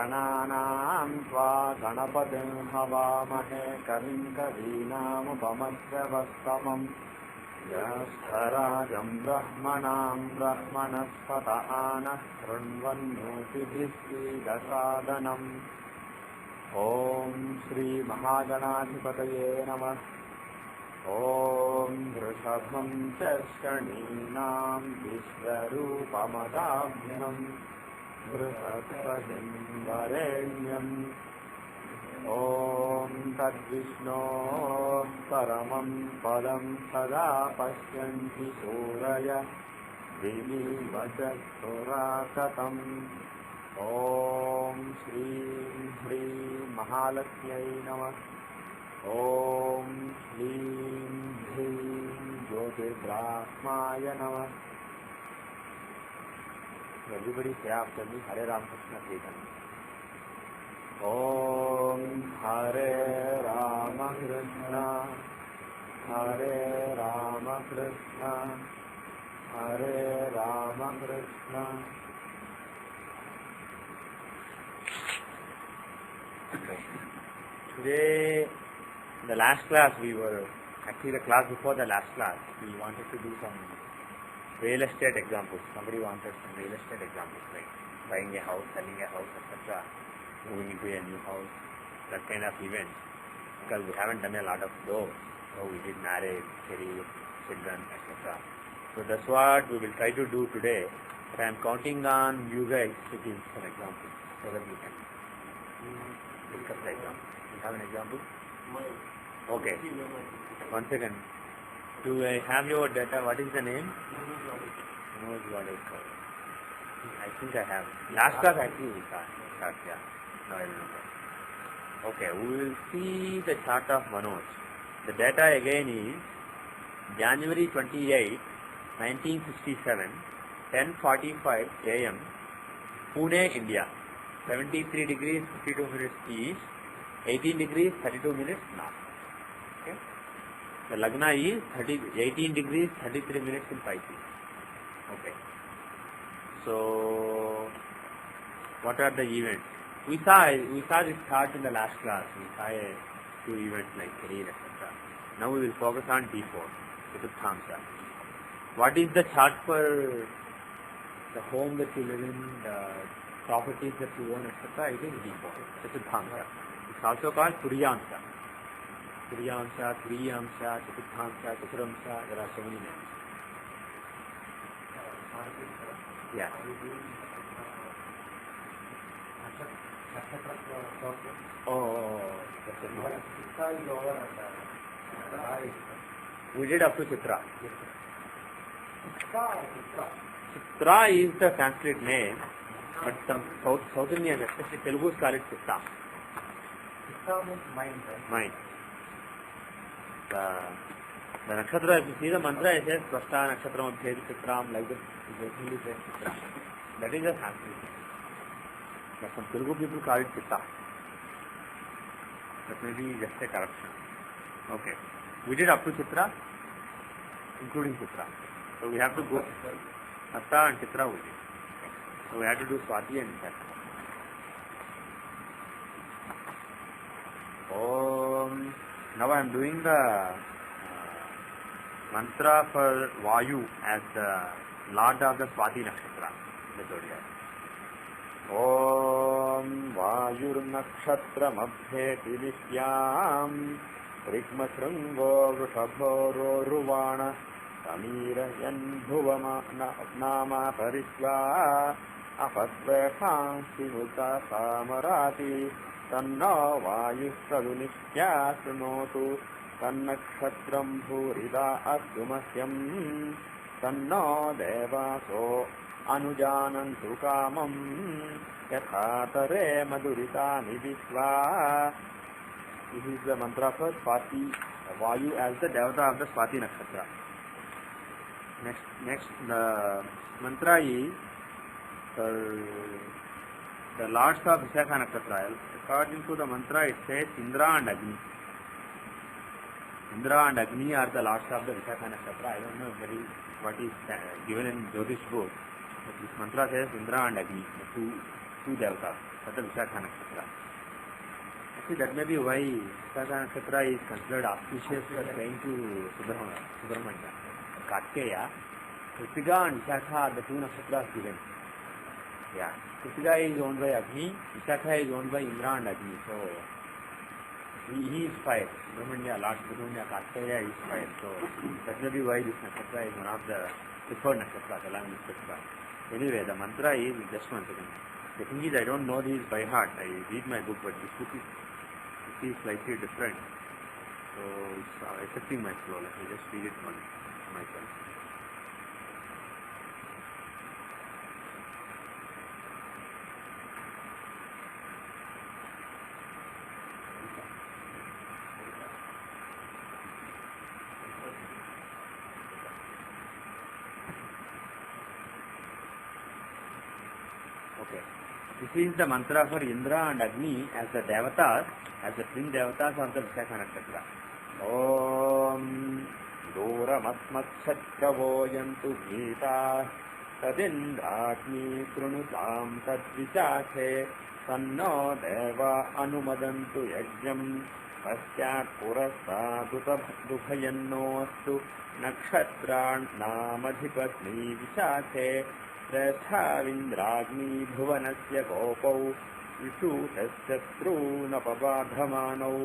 गणानां त्वा गणपतिं हवामहे कविं कवीनामुपमश्रवस्तमम् ज्येष्ठराजं ब्रह्मणां ब्रह्मणस्पत आनः शृण्वन्नोतिभिः सीदसादनम्। ॐ श्रीमहागणाधिपतये नमः। ॐ वृषभं च शनीनां विश्वरूपमदाभ्यम् बृहस्पतिं वरेण्यम्। ॐ तद्विष्णोः परमं पदं सदा पश्यन्ति सूरयः दिवीवचक्षुराततम्। ॐ श्रीं ह्रीं महालक्ष्म्यै नमः। ॐ श्रीं ह्रीं ज्योतिर्ब्राह्माय नमः। Everybody say after me, Hare Ramakrishna Chaitanya. Om Hare Ramakrishna, Hare Ramakrishna, Hare Ramakrishna. Today, in the last class, actually the class before the last class, we wanted to do some real estate examples. Somebody wanted some real estate examples, like buying a house, selling a house, etc., moving into a new house, that kind of events. Because we haven't done a lot of those. So we did marriage, career, children, etc. So that's what we will try to do today. But I am counting on you guys to give some examples so that we can discuss the example. You have an example? Okay. One second. Do I have your data? What is the name? Manoj Wadekar. I think I have. Last class actually we start, yeah. No, I remember. Okay, we will see the chart of Manoj. The data again is January 28, 1967, 10:45 AM, Pune, India. 73 degrees 52 minutes east, 18 degrees 32 minutes north. Okay. The Lagna is 18 degrees 33 minutes in Pisces. Okay. So, what are the events? We saw this chart in the last class. We saw a few events like career, etc. Now we will focus on D4, Chaturthamsha. What is the chart for the home that you live in, the properties that you own, etc.? It is D4, Chaturthamsha. It's also called Turyamsha. Turyamsha, Triyamsha, Chaturthamsha, Chaturamsha, there are so many names. Yeah. Oh, we did up to Chitra. Chitra is the Sanskrit name, but some South Indians, especially Telugus, call it Chitta. Chitta means mind, right? Mind. The nakshatra, if you see the mantra, it says Swasta Nakshatram Abhyedi Chitram, like that, it basically says Chitra. That is a Sanskrit. But some Telugu people call it Chitta. That may be just a corruption. Okay. We did up to Chitra, including Chitra. So we have to go Atta and Chitra we did. So we have to do Swati and Chitra. Om. Now I am doing the mantra for Vayu as the Lord of the Swati Nakshatra, the zodiac. Om Vayurnakshatramabhyeti Vishyam Rikmasrungo Vrishabhoro Ruvana Samira Yandhuvama Nama Parishva Apasvesham Simuta Samarati Tanno Vayushadunishya Sunotu Tannakshatram Bhurida Asdumasyam Tanno Devaso Anujanantu Kamam Yathatare Madhuritani Vishva. This is the mantra for Swati, Vayu as the Devata of the Swati Nakshatra. Next the mantra is for the lords of Vishakha Nakshatra. According to the mantra, it says Indra and Agni. Indra and Agni are the lords of the Vishakha Nakshatra. I don't know what is given in Jyotish book. But this mantra says Indra and Agni, the two devatas. for the Vishakha Nakshatra. Actually, that may be why Vishakha Nakshatra is considered auspicious for going to Subramanya. Kartikeya, Kritiga and Vishakha are the two nakshatras given. Yeah, Kritiga is owned by Agni, Vishakha is owned by Indra and Agni. So he is fire. Subramanya, Lord Subramanya, Kartikeya is fire. So that may be why this nakshatra is one of the preferred nakshatras along with Kritiga. Anyway, the mantra is just one second. The thing is, I don't know this by heart. I read my book, but this book is slightly different. So it's affecting my flow. Let me just read it once myself. Okay. This is the mantra for Indra and Agni as the devatas, as the twin devatas of the Vishakha Nakshatra. Om Doramasmatshatravo yantu Gita Tadindragni Krunutam Tadvishakhe Sanno Deva Anumadantu Yajnam Pasyat Purasadu Dukhayannostu Nakshatra Namadhipatni Vishakhe Rathavindragni Bhuvanasya Gopau Vishutashyatrunapabadhamanau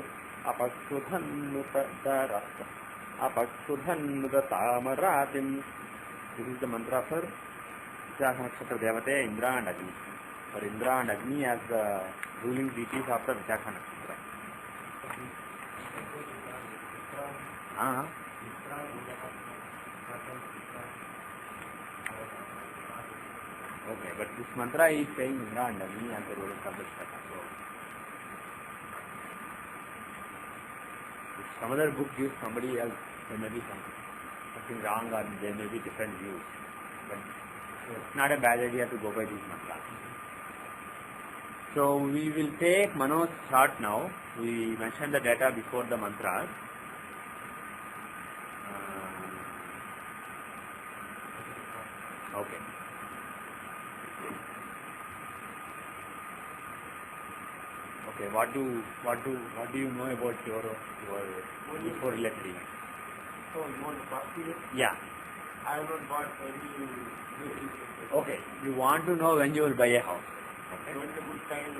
Apakshudhannudatamaratim. This is the mantra for Vishakha Nakshatra Devate, Indra and Agni. For Indra and Agni as the ruling deities of the Vishakha Nakshatra. Okay, but this mantra is saying Indra and Agni and the rulers of the Vishakha. So, if some other book gives somebody else, there may be something wrong or there may be different views. But it's not a bad idea to go by these mantras. So we will take Manoj's chart now. We mentioned the data before the mantras. Okay. Okay. What do you know about your before electric? So you want to talk to you? Yeah. I have not bought any. Okay. You want to know when you will buy a house. Okay. When is a good time?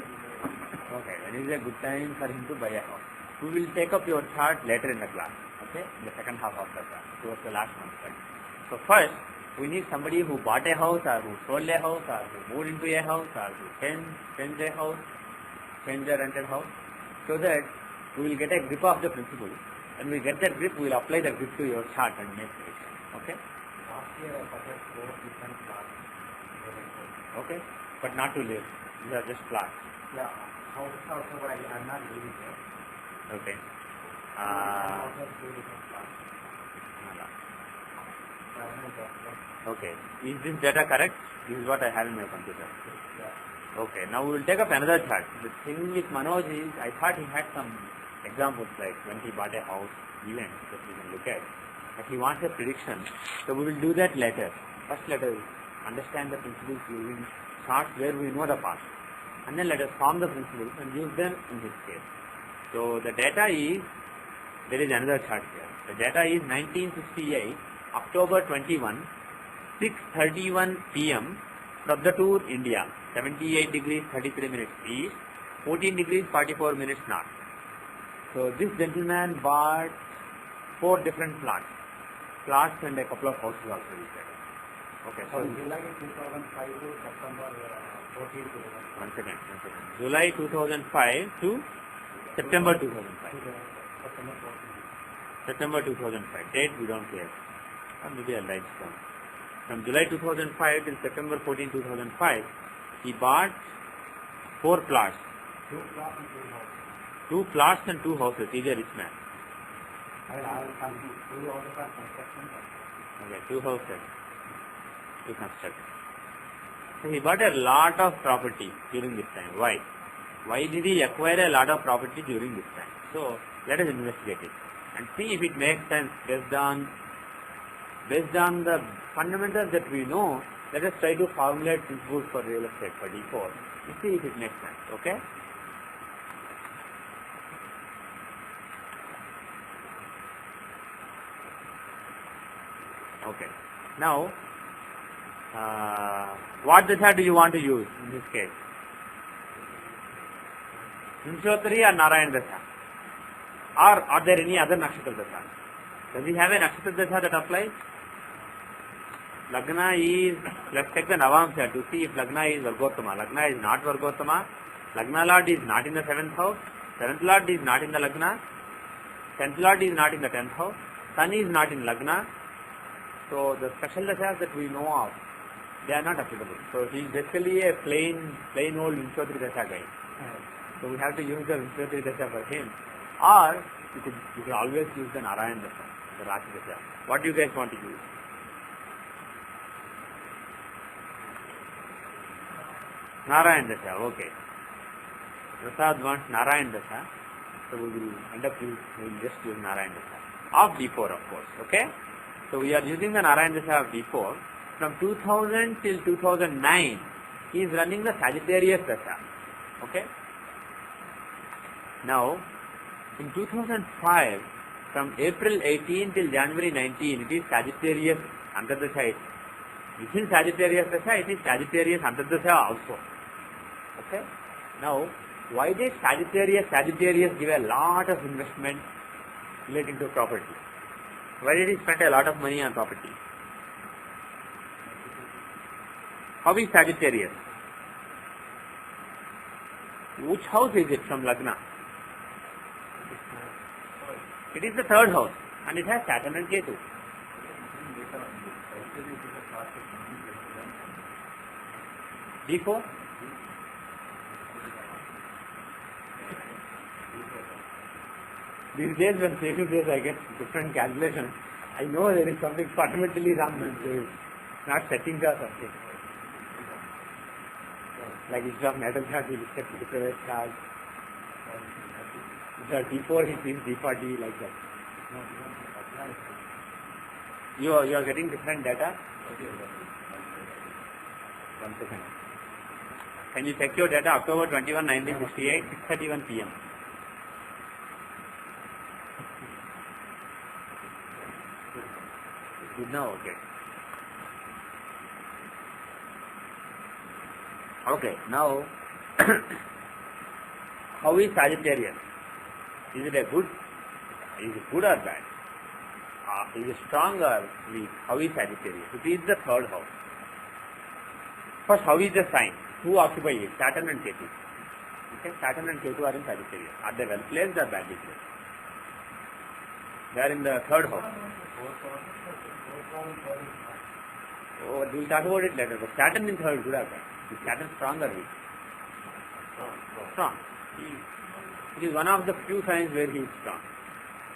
Okay. When is a good time for him to buy a house? We will take up your chart later in the class. Okay. In the second half of the class, towards the last month. So first, we need somebody who bought a house, or who sold a house, or who moved into a house, or who changed a house, changed a rented house, so that we will get a grip of the principle. When we get that grip, we will apply the grip to your chart and make it. Okay? Last year I purchased 4 different plants. Okay? But not to live. These are just plots. Yeah. House also, but I am not living there. Okay. I purchased 2 different plants. Okay. Is this data correct? This is what I have in my computer. Yeah. Okay. Now we will take up another chart. The thing with Manoj is, I thought he had some examples like when he bought a house, events that we can look at. But he wants a prediction. So we will do that later. First let us understand the principles using charts where we know the past. And then let us form the principles and use them in this case. So the data is, there is another chart here. The data is 1968, October 21, 6:31 p.m. Prabdatur, India. 78 degrees 33 minutes east, 14 degrees 44 minutes north. So this gentleman bought 4 different plots and a couple of houses also he said. Okay, so July 2005 to September 14 to one second. July 2005 to September 2005. September 2005. Date we don't care. Or maybe I'll write it down. From July 2005 till September 14, 2005, he bought 4 plots. 2 plots and 2 houses. 2 plots and 2 houses. He's a rich man. I will come to 2 houses are construction. Okay, 2 houses to construct. So he bought a lot of property during this time. Why? Why did he acquire a lot of property during this time? So let us investigate it and see if it makes sense based on the fundamentals that we know. Let us try to formulate principles for real estate for D4 You see if it makes sense, okay? Okay. Now, what dasha do you want to use in this case? Vimshottari or Narayan dasha? Or are there any other nakshatra dasha? Does he have a nakshatra dasha that applies? Lagna is, let's take the Navamsha to see if Lagna is Vargottama. Lagna is not Vargottama. Lagna Lord is not in the 7th house. 7th Lord is not in the Lagna. 10th Lord is not in the 10th house. Sun is not in Lagna. So the special dashas that we know of, they are not applicable. So he is basically a plain old Vimshottari dasha guy. So we have to use the Vimshottari dasha for him. Or you could always use the Narayan dasha, the Rashi dasha. What do you guys want to use? Narayan dasha, okay. Prasad wants Narayan dasha, so we will just use Narayan dasha of D4, of course, okay? So we are using the Narayan dasha of D4. From 2000 till 2009, he is running the Sagittarius dasha, okay? Now, in 2005, from April 18 till January 19, it is Sagittarius Antardasha. Within Sagittarius dasha, it is Sagittarius Antardasha also. Okay. Now, why did Sagittarius give a lot of investment relating to property? Why did he spend a lot of money on property? How is Sagittarius? Which house is it from Lagna? It is the 3rd house and it has Saturn and Ketu. D4? These days when Ketu says I get different calculations, I know there is something fundamentally wrong with it. Not setting or something. Like instead of natal chart, he looks at the chart. The D4, he sees D40 like that. You are getting different data? One second. Can you check your data? October 21, 1968, 6:31 p.m. Good now, okay. Okay, now, how is Sagittarius? Is it good or bad? Is it strong or weak? How is Sagittarius? It is the 3rd house. First, how is the sign? Who occupy it? Saturn and Ketu. Okay, Saturn and Ketu are in Sagittarius. Are they well placed or badly placed? They are in the 3rd house. Oh, we will talk about it later. But Saturn in 3rd, good or bad? Is Saturn strong or weak? Strong. It is one of the few signs where he is strong.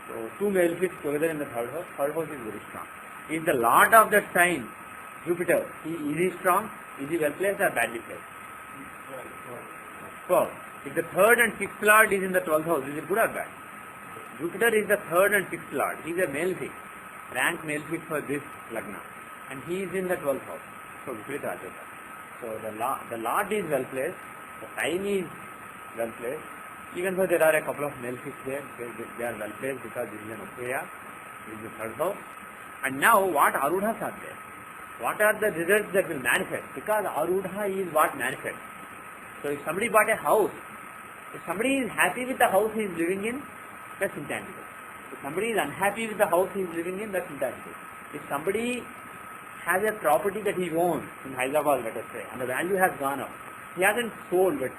So, 2 malefics together in the 3rd house. 3rd house is very strong. Is the lord of that sign, Jupiter, is he strong? Is he well placed or badly placed? So, if the 3rd and 6th lord is in the 12th house, is it good or bad? Jupiter is the 3rd and 6th lord. He is a malefic, rank malefic for this Lagna. And he is in the 12th house. So, Viparita Ajata. So, the lord is well placed, the sign is well placed. Even though there are a couple of malefics there, they are well placed because this is an Upeya, this is the 3rd house. And now, what Arudhas are there? What are the results that will manifest? Because Arudha is what manifests. So, if somebody bought a house, if somebody is happy with the house he is living in, that's intangible. If somebody is unhappy with the house he is living in, that's intangible. If somebody has a property that he owns in Hyderabad, let us say, and the value has gone up, he hasn't sold, but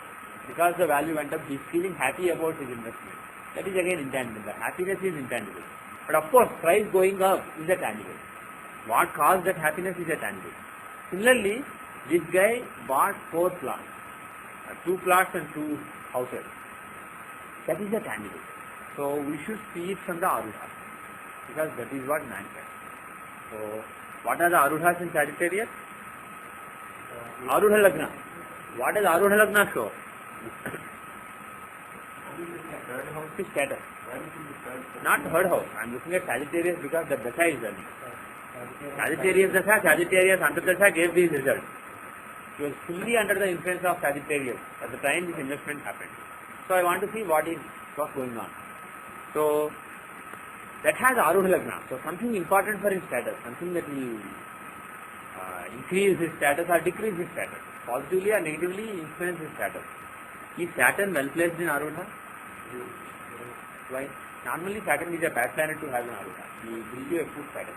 because the value went up, he is feeling happy about his investment. That is again intangible. The happiness is intangible. But of course, price going up is a tangible. What caused that happiness is a tangible. Similarly, this guy bought 4 plots, 2 plots and 2 houses. That is a tangible. So we should see it from the Arudhas, because that is what manifests. So what are the Arudhas in Sagittarius? Arudha Lagna. What does Arudha Lagna show? Is status. Not 3rd house. I am looking at Sagittarius because the dasha is running. Sagittarius dasha, Sagittarius Antardasha gave these results. He was fully under the influence of Sagittarius at the time this investment happened. So I want to see what's going on. So that has Arudha Lagna. So something important for his status, something that will increase his status or decrease his status, positively or negatively influence his status. Is Saturn well placed in Arudha? Why? Normally Saturn is a bad planet to have in Arudha. He will give you a good status.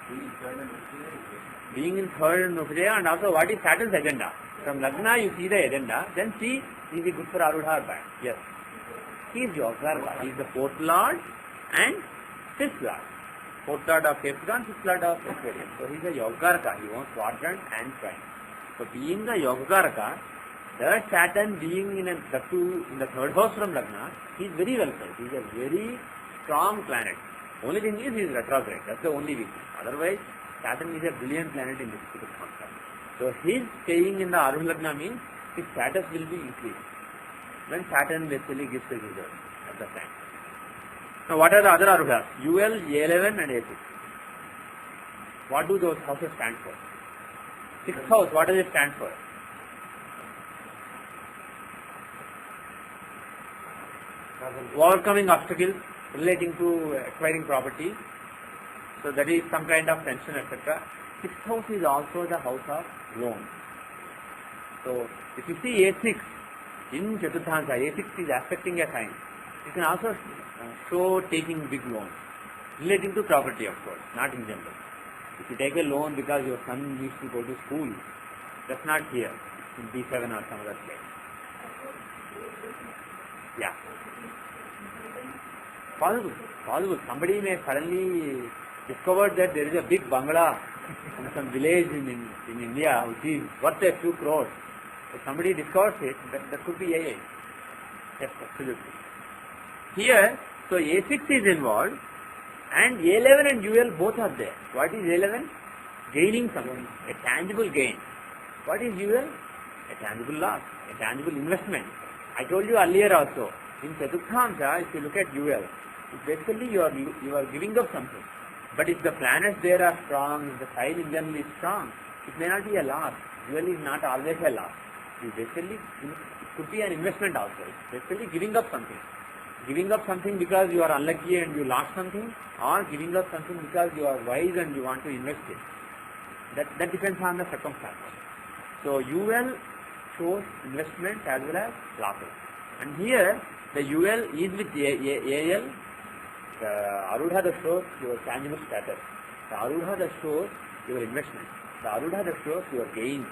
Being in third and Nukriya, and also what is Saturn's agenda? From Lagna you see the agenda, then see is it good for Arudha or bad? Yes. He is Yogarka. He is the fourth lord and fifth lord. Fourth lord of Capricorn, fifth lord of Aquarius. So he is a Yogarka. He owns quadrant and trine. So being the Yogarka, the Saturn being in the third house from Lagna, he is very well placed. He is a very strong planet. Only thing is he is retrograde. That's the only weakness. Otherwise, Saturn is a brilliant planet in this concept. So his staying in the Arudha Lagna means his status will be increased when Saturn basically gives the result at the time. Now what are the other Arudhas? UL, A11 and A6. What do those houses stand for? Sixth house, what does it stand for? Overcoming obstacles relating to acquiring property. So that is some kind of tension, etc. Sixth house is also the house of loan. So if you see A6 in Chaturthansa, A6 is affecting a sign. You can also show taking big loans relating to property, of course, not in general. If you take a loan because your son needs to go to school, that's not here in B7 or some other place. Yeah. Possible. Somebody may suddenly discover that there is a big bangla in some village in India which is worth a few crores. If somebody discovers it, that could be AA. Yes, absolutely. Here, so A6 is involved and A11 and UL both are there. What is A11? Gaining something, a tangible gain. What is UL? A tangible loss, a tangible investment. I told you earlier also, in Chaturthansa, if you look at UL, basically you are giving up something. But if the planets there are strong, if the sign in general is strong, it may not be a loss. UL is not always a loss. Basically, it could be an investment also. It's basically giving up something. Giving up something because you are unlucky and you lost something, or giving up something because you are wise and you want to invest it. That depends on the circumstances. So UL shows investment as well as losses. And here the UL is with AL. The Arudha that shows your tangible status. The Arudha that shows your investment. The Arudha that shows your gaining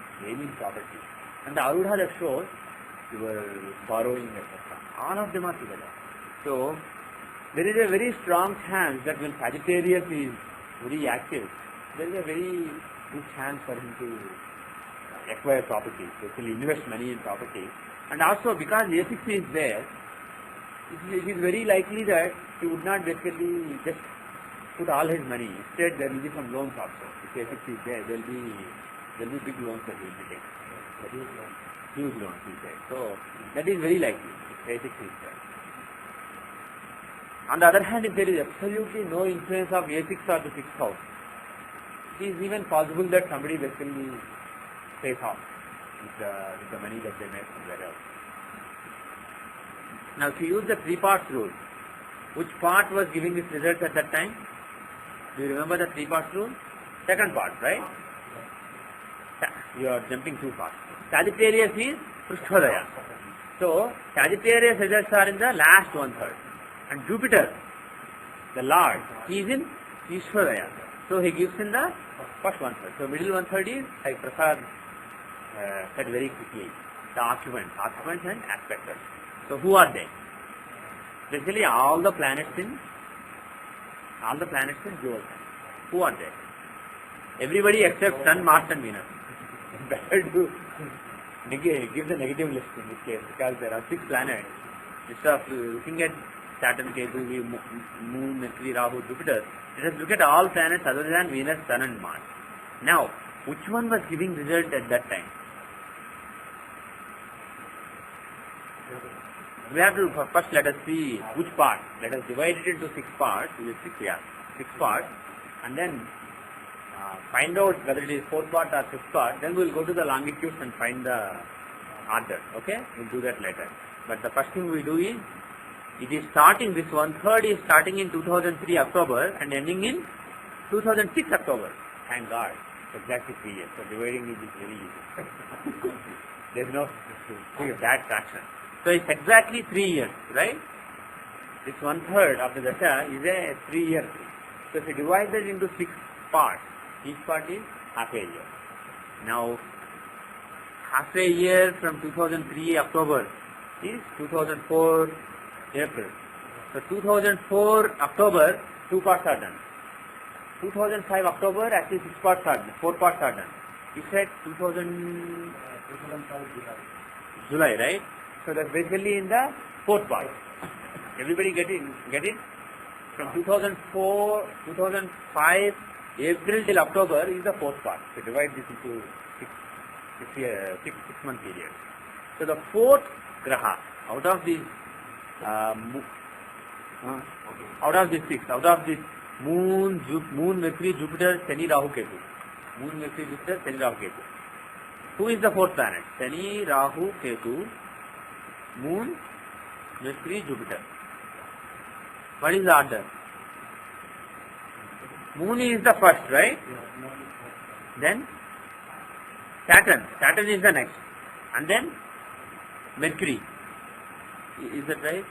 property. And the Arudha that shows your borrowing, etc. All of them are together. So there is a very strong chance that when Sagittarius is very active, there is a very good chance for him to acquire property, basically invest money in property. And also because A6 is there, it is very likely that he would not basically just put all his money. Instead, there will be some loans also. If A6 is there, there will be big loans that he will be taking. Huge loans, he said. So that is very likely if A6 is there. On the other hand, if there is absolutely no influence of A6 or the 6th house, it is even possible that somebody basically pays off with the money that they make somewhere else. Now, if you use the 3 parts rule, which part was giving this result at that time? Do you remember the 3 parts rule? Second part, right? You are jumping too fast. Sagittarius is Prushthodaya. So, Sagittarius results are in the last 1/3. And Jupiter, the Lord, he is in Ishwadaya. So, he gives in the first 1/3. So, middle 1/3 is, like Prasad said very quickly, the occupants and aspectors. So, who are they? Basically, all the planets in dual sign. Who are they? Everybody except Sun, Mars and Venus. Better to give the negative list in this case because there are 6 planets. Instead of looking at Saturn, Ketu, Moon, Mercury, Rahu, Jupiter, let us look at all planets other than Venus, Sun and Mars. Now, which one was giving result at that time? We have to first let us see which part. Let us divide it into 6 parts. 6 parts, and then find out whether it is fourth part or fifth part, then we will go to the longitudes and find the order. Okay, we'll do that later. But the first thing we do is, it is starting, this 1/3 is starting in 2003 October and ending in 2006 October. Thank God, it's exactly 3 years. So dividing it is very easy. There's no bad fraction. So it's exactly 3 years, right? This 1/3 of the dasha is a 3-year thing. So if you divide that into 6 parts, each part is half a year. Now, half a year from 2003 October is 2004 April. So 2004 October, 2 parts are done. 2005 October, actually 6 parts are done, 4 parts are done. You said 2005 July, right? So that's basically in the 4th part. Everybody get it? Get it? From 2004, 2005 April till October is the 4th part. So divide this into 6-month period. So the 4th graha out of this out of this Moon, Mercury, Jupiter, Shani, Rahu, Ketu. Moon, Mercury, Jupiter, Shani, Rahu, Ketu. Who is the 4th planet? Shani, Rahu, Ketu, Moon, Mercury, Jupiter. What is the order? Moon is the first, right? Then Saturn. Saturn is the next. And then Mercury. Is that right?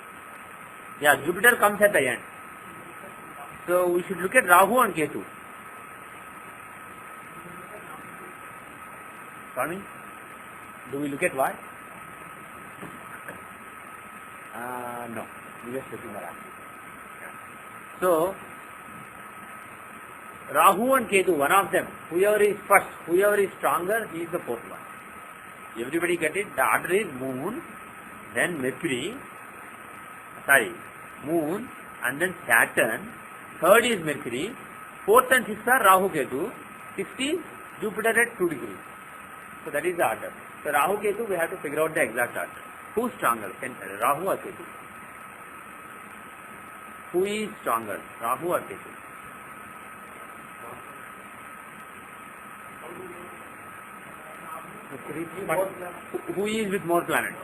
Yeah, Jupiter comes at the end. So we should look at Rahu and Ketu. Swami, do we look at what? No, we just looking at Rahu. So Rahu and Ketu, one of them, whoever is first, whoever is stronger, he is the 4th one. Everybody get it? The order is Moon, then Mercury, Moon, and then Saturn. 3rd is Mercury, 4th and 5th are Rahu Ketu, 6th is Jupiter at 2 degrees. So that is the order. So Rahu Ketu, we have to figure out the exact order. Who is stronger? Rahu or Ketu? Who is stronger? Rahu or Ketu? Who is with more planets?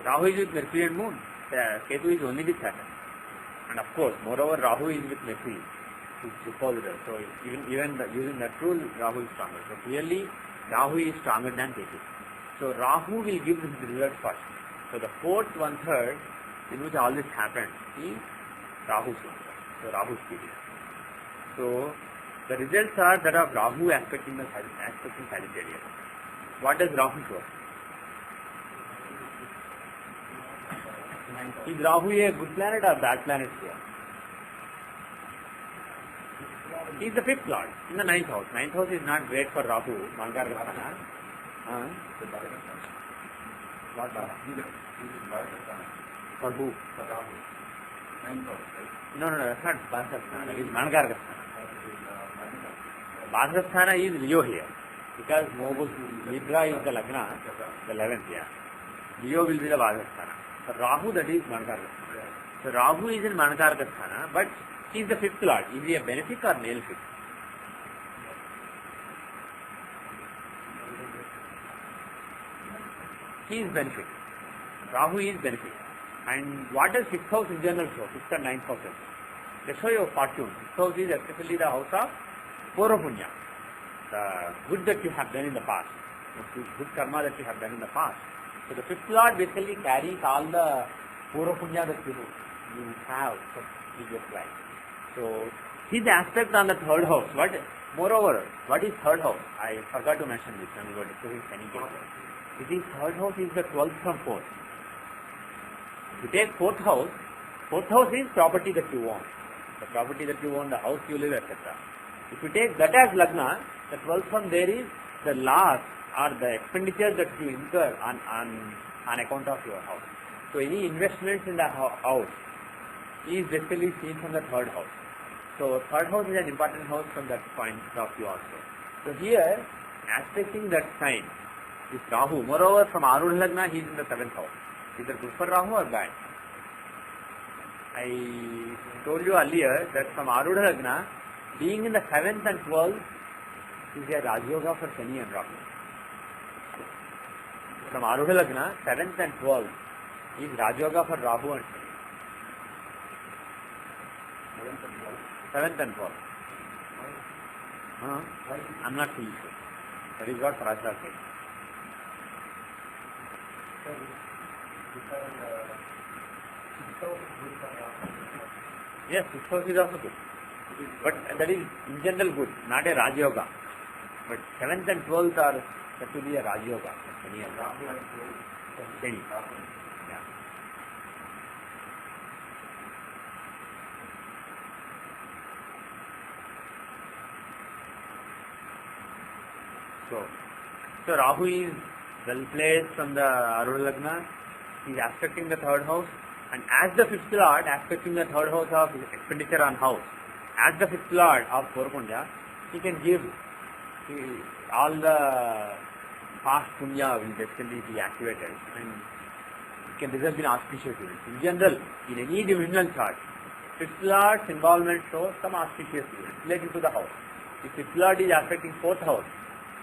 Rahu is with Mercury and Moon. Ketu is only with Saturn. And of course, moreover, Rahu is with Mercury, which is positive. So even using that rule, Rahu is stronger. So clearly, Rahu is stronger than Ketu. So Rahu will give the result first. So the 4th 1/3 in which all this happened is Rahu's one. So Rahu's period. So the results are that of Rahu aspecting Sagittarius. What does Rahu show? Is Rahu a good planet or bad planet here? He is the 5th lord in the 9th house. 9th house is not great for Rahu. Mankargasthana. What For who? No, that's not Bhadrasthana. It is Mankargasthana. Bhadrasthana is Leo here. Because Libra is the Lagna, the 11th, yeah. Leo will be the Bhadrasthana. For Rahu, that is Mankargasthana. So Rahu is in Mankargasthana, but he is the 5th lord. Is he a benefic or malefic? He is benefic. Rahu is benefic. And what does 6th house in general show? 6th and 9th houses. They show your fortune. 6th house is especially the house of Poropunya. The good that you have done in the past. The good karma that you have done in the past. So the 5th lord basically carries all the Poropunya that you have for previous life. So his aspect on the 3rd house. Moreover, what is 3rd house? I forgot to mention this when we were discussing Shani Ketu. It is 3rd house is the 12th from 4th. If you take 4th house is property that you own. The property that you own, the house you live, etc. If you take that as Lagna, the 12th from there is the loss or the expenditure that you incur on account of your house. So any investments in the house is basically seen from the 3rd house. So 3rd house is an important house from that point of view also. So here, aspecting that sign is Rahu. Moreover, from Arudha Lagna, he is in the 7th house. Either good for Rahu or bad. I told you earlier that from Arudha Lagna, being in the 7th and 12th is a Raj Yoga for Shani and Rahu. From Arudha Lagna, 7th and 12th is Raj Yoga for Rahu and Shani. 7th and 12th. I'm not fully sure. That is what Prasad said. Yes, 6th house is also good. But that is in general good, not a Raj Yoga. But 7th and 12th are said to be a Raj Yoga. Shani. Yeah. So Rahu is well placed from the Arudha Lagna. He is aspecting the 3rd house, and as the 5th lord aspecting the 3rd house of expenditure on house, as the 5th lord of Purpunya, he can give all the past punya will basically be activated, and it can result in auspicious events. In general, in any divisional chart, 5th lord's involvement shows some auspicious events related to the house. If 5th lord is affecting 4th house,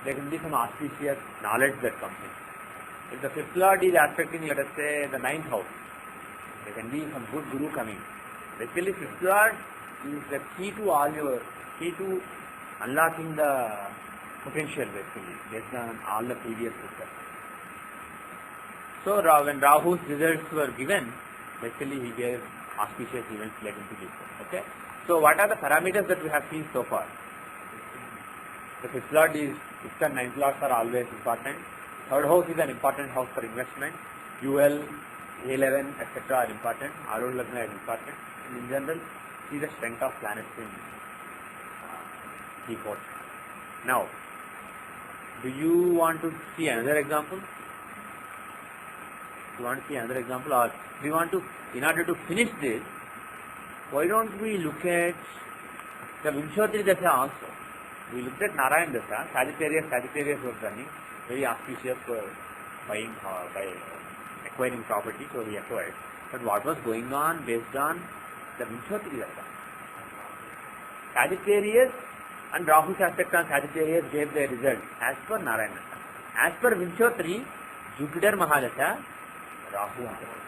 there can be some auspicious knowledge that comes in. If the 5th lord is affecting, let us say, the 9th house, there can be some good guru coming. Basically, 5th lord is the key to unlocking the potential, basically, based on all the previous systems. So, when Rahu's results were given, basically he gave auspicious events relating to this. Okay? So, what are the parameters that we have seen so far? The 5th lord is, 5th and 9th lords are always important. 3rd house is an important house for investment. UL, A11, etc. are important. Arudha Lagna is important. And in general, see the strength of planets in T4. Now, do you want to see another example? Do you want to see another example, or do you want to, in order to finish this, why don't we look at the Vimshatri Dasha also? We looked at Narayan Dasha, Sagittarius was running, very auspicious for buying, by acquiring property, so we acquired. But what was going on based on the Vimshatri Dasha? Sagittarius and Rahu's aspect on Sagittarius gave their result as per Narayan Dasha. As per Vimshatri, Jupiter Mahadasha, Rahu Mahadasha.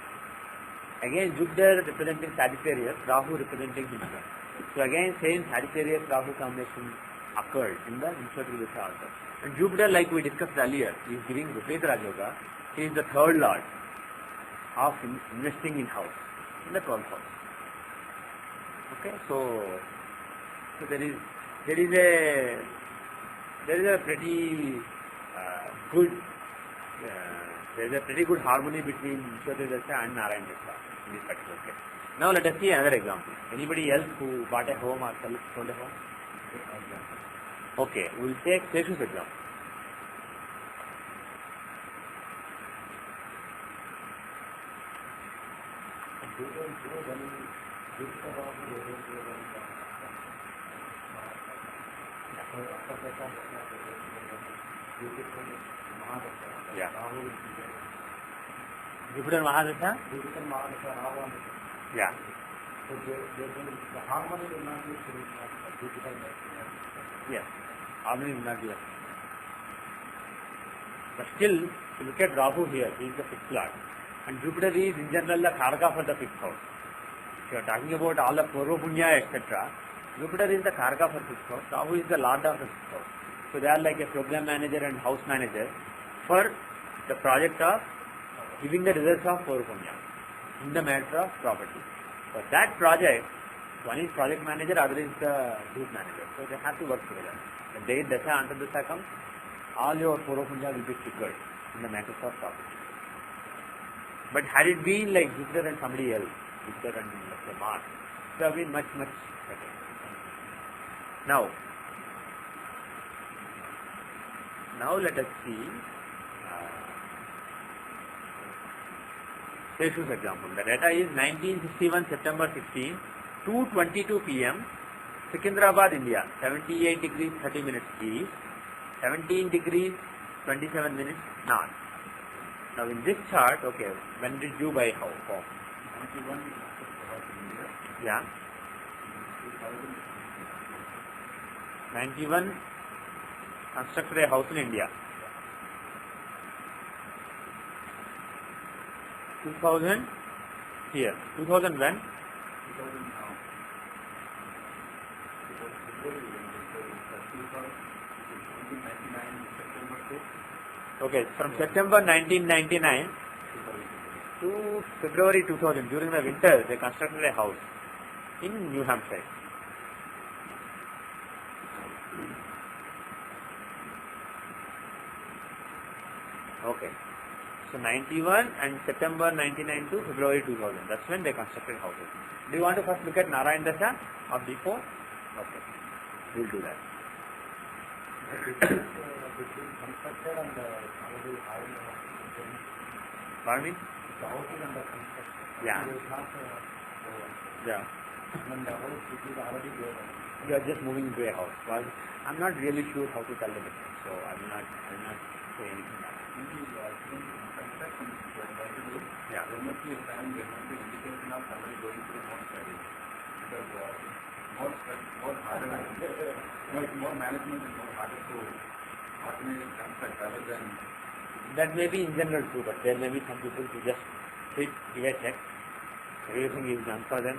Again, Jupiter representing Sagittarius, Rahu representing Vimshatri. So again, same Sagittarius-Rahu combination occurred in the Vimshatri Dasha also. And Jupiter, like we discussed earlier, is giving Viparit Raj Yoga. He is the 3rd lord of investing in house, in the 12th house. Okay, so there is a pretty good harmony between Vimshatri Dasha and Narayan Dasha in this particular case. Now let us see another example. Anybody else who bought a home or sold a home? Okay, we will take Seshu's example. Yeah. Jupiter Mahadasha? Yeah. So the harmony will not be Jupiter. Yes. Harmony will not be there. But still, if you look at Rahu here, he is the 5th lord. And Jupiter is in general the Karaka for the 5th house. If you are talking about all the Purva Punya, etc., Jupiter is the Karaka for 5th house. Rahu is the Lord of the 5th house. So they are like a program manager and house manager for the project of giving the results of Purva Punya in the matter of property. For that project, one is project manager, other is the group manager. So they have to work together. When they Dasha Anta Dasha comes, all your Purva Punya will be triggered in the matters of property. But had it been like Jupiter and somebody else, Jupiter and let's say Mars, it would have been much better. Now let us see Seshu's example. The data is 1961 September 16, 2:22 p.m. Secunderabad, India, 78 degrees 30 minutes east, 17 degrees 27 minutes north. Now in this chart, okay, when did you buy home? Yeah. 91 constructed a house in India? 2000 here. 2000 when? 1999 Okay, from September 1999 to February 2000, during the winter, they constructed a house in New Hampshire. Okay, so 91 and September 99 to February 2000, that's when they constructed houses. Do you want to first look at Narayan Dasha or before? Okay, we'll do that. between constructed and already having Pardon me? the house is under construction. Yeah. It is not Yeah. when the house it is already there. You are just moving into a house. Well, I'm not really sure how to tell the difference, so I will not say anything. Construction is going to do. Yeah. There must be a time, there must be indication of somebody going through more studies. Because more harder, more management is more harder to automate and construct rather than. That may be in general too, but there may be some people who just sit, give a check, everything is done for them,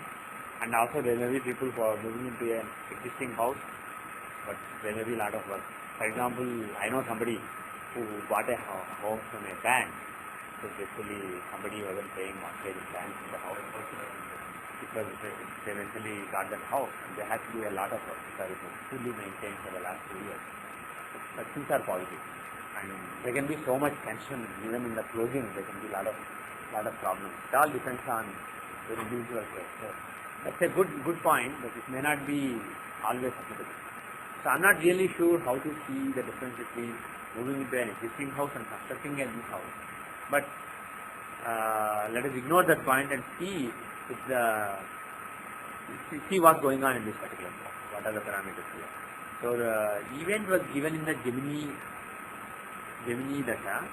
and also there may be people who are moving into an existing house, but there may be a lot of work. For example, I know somebody who bought a home from a bank, so basically somebody wasn't paying mortgage in bank in the house, because they eventually got that house, and they had to do a lot of work because it was fully maintained for the last 2 years. But things are positive. And there can be so much tension, even in the closing, there can be a lot of problems. It all depends on the individual case. So that's a good point, but it may not be always applicable. So I'm not really sure how to see the difference between moving into an existing house and constructing a new house. But let us ignore that point and see see what's going on in this particular case. What are the parameters here? So the event was given in the Gemini Dasha.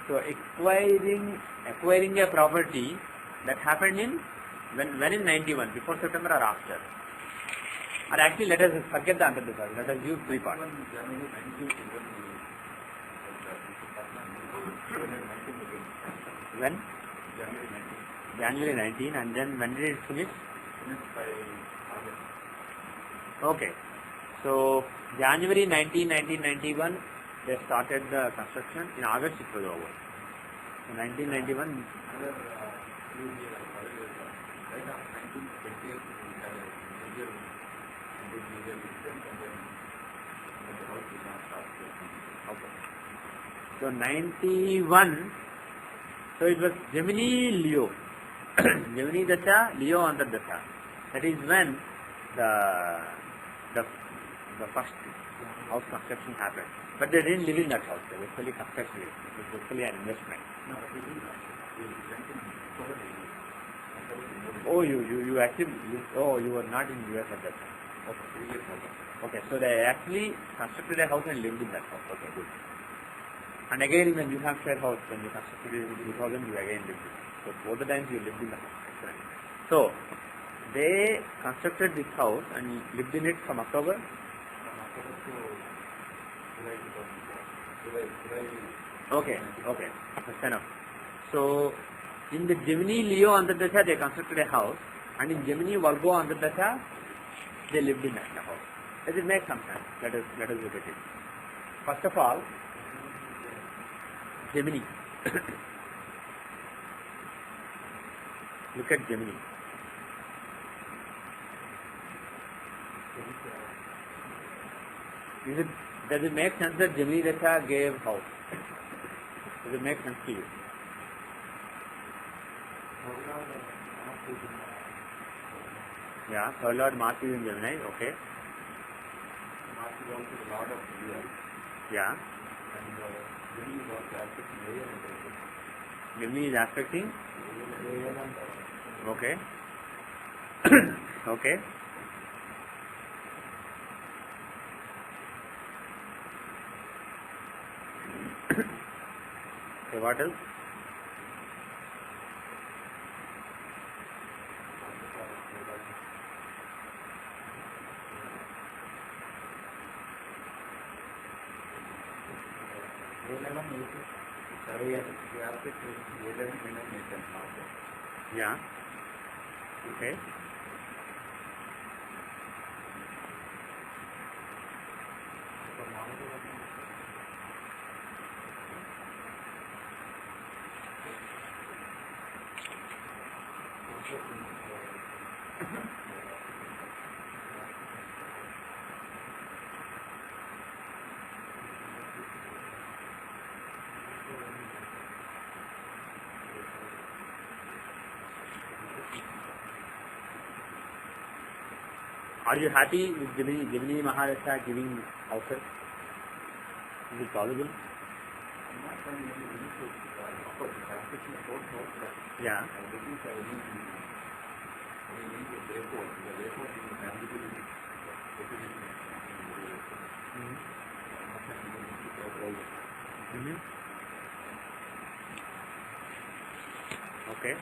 So acquiring a property that happened in when in 91, before September or after? Or actually, let us forget the answer to that. Let us use 3 parts. When? January 19, and then when did it finish? Okay. So January 19, 1991, they started the construction. In August it was over. So 1991. Okay. So 91. So it was Gemini Leo. Gemini Dasha, Leo Antar Dasha. That is when the first house construction happened. But they didn't live in that house. They basically constructed it. It was basically an investment. Oh, you actually, you were not in US at that time. Okay, so they actually constructed a house and lived in that house. Okay, good. And again in the New Hampshire house, when you constructed it in 2000, you again lived in it. So both the times you lived in the house. Excellent. So they constructed this house and lived in it from October. Okay, that's enough. So in the Gemini Leo Antar Dasha, they constructed a house, and in Gemini Virgo Antar Dasha, they lived in that house. Does it make some sense? Let us look at it. First of all, Gemini. Look at Gemini. Does it make sense that Gemini Dasha gave house? Does it make sense to you? Yeah, third Lord Mars is in Gemini, okay. Mars is also the Lord of the year. Yeah. And Gemini is also aspecting Ariel and Virgo. Gemini is aspecting? Ariel and Virgo. Okay. Okay. Okay, what else? Yeah. Okay. Are you happy with Gemini Mahadasha giving houses? Is it possible? Yeah. Mm-hmm. Okay.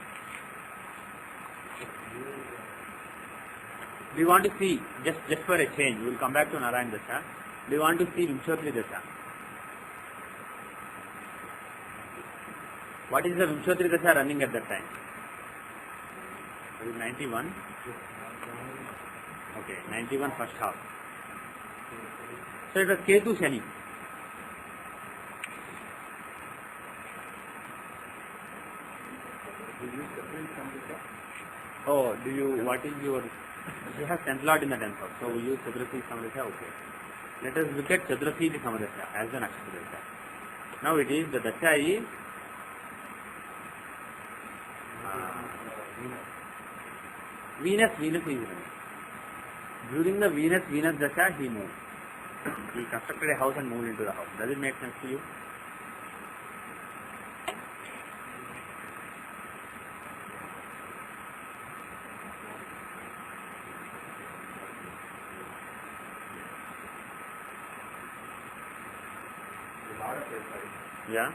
We want to see, just for a change, we will come back to Narayan Dasha. We want to see Vimshotri Dasha. What is the Vimshotri Dasha running at that time? It is 91. Okay, 91 first half. So it was Ketu Shani. Oh, what is your, you have 10th Lord in the 10th house, so we use Chadrasi Samadasha, okay. Let us look at Chadrasi Samadasha as the Nakshatra Dasha. Now it is, the Dasha is, Venus is running. During the Venus Dasha, he moved. He constructed a house and moved into the house. Does it make sense to you? Yeah.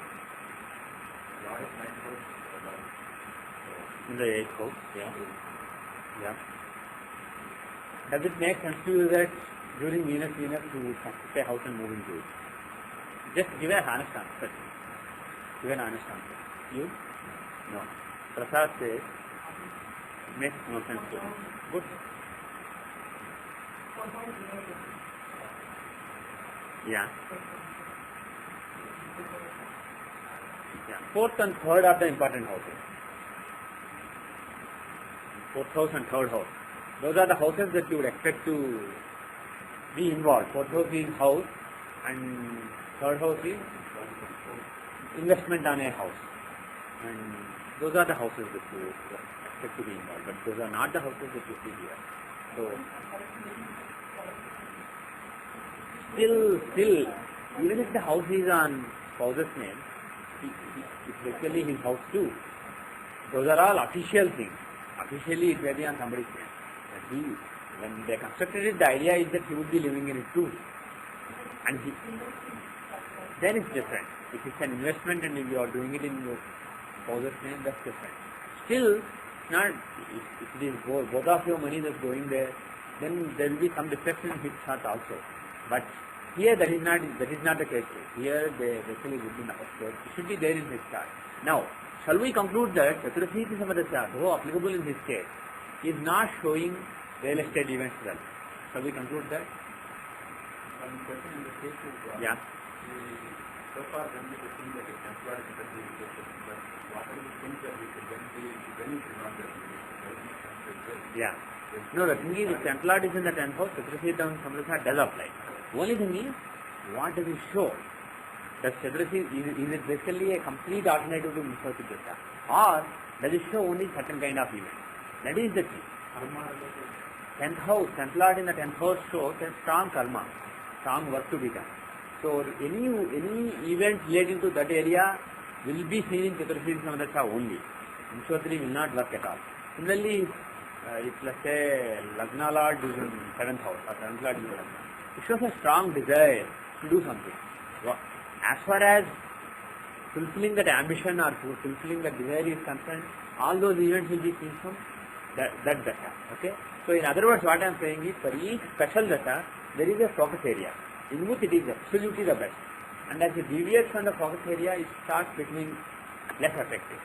In the 8th house, yeah. Yeah. Does it make sense to you that during Venus you construct a house and move into it? Just give an honest answer. Give an honest answer. You? No. Prasad says, it makes no sense to you. Good. Yeah. Yeah. 4th and 3rd are the important houses. 4th house and 3rd house. Those are the houses that you would expect to be involved. 4th house is house and 3rd house is investment on a house. And those are the houses that you expect to be involved. But those are not the houses that you see here. So, still, even if the house is on spouse's name, it's basically his house too. Those are all official things. Officially it may be on somebody's name. When they constructed it, the idea is that he would be living in it too. And then it's different. If it's an investment and if you are doing it in your spouse's name, that's different. Still, if it is both of your money that's going there, then there will be some reflection in his chart also. But here that is not the case. Here they basically would be in the house. So it should be there in his chart. Now, shall we conclude that Chaturasthi Samadasya, though applicable in his case, is not showing real estate events well? Shall we conclude that? One question in the case is, Yeah. so far when we think that it's employed in the education, but what are the things that we could then should not get Yeah. No, the thing is, if Tenth Lord is in the 10th house, Chaturasthi Samadasya does apply. Only thing is, what does it show? Does Chaturasthi, is it basically a complete alternative to Vimshotri Dasha? Or does it show only certain kind of event? That is the key. 10th house, 10th Lord in the 10th house shows a strong karma, strong work to be done. So any event relating to that area will be seen in Chaturasthi Samadasya only. Vimshotri will not work at all. Similarly, if let's say Lagna Lord is in 7th house or 7th Lord is in Lagna, it shows a strong desire to do something. As far as fulfilling that ambition or fulfilling that desire is concerned, all those events will be seen from that dasha. Okay? So in other words, what I am saying is, for each special dasha, there is a focus area, in which it is absolutely the best. and as it deviates from the focus area, it starts becoming less effective.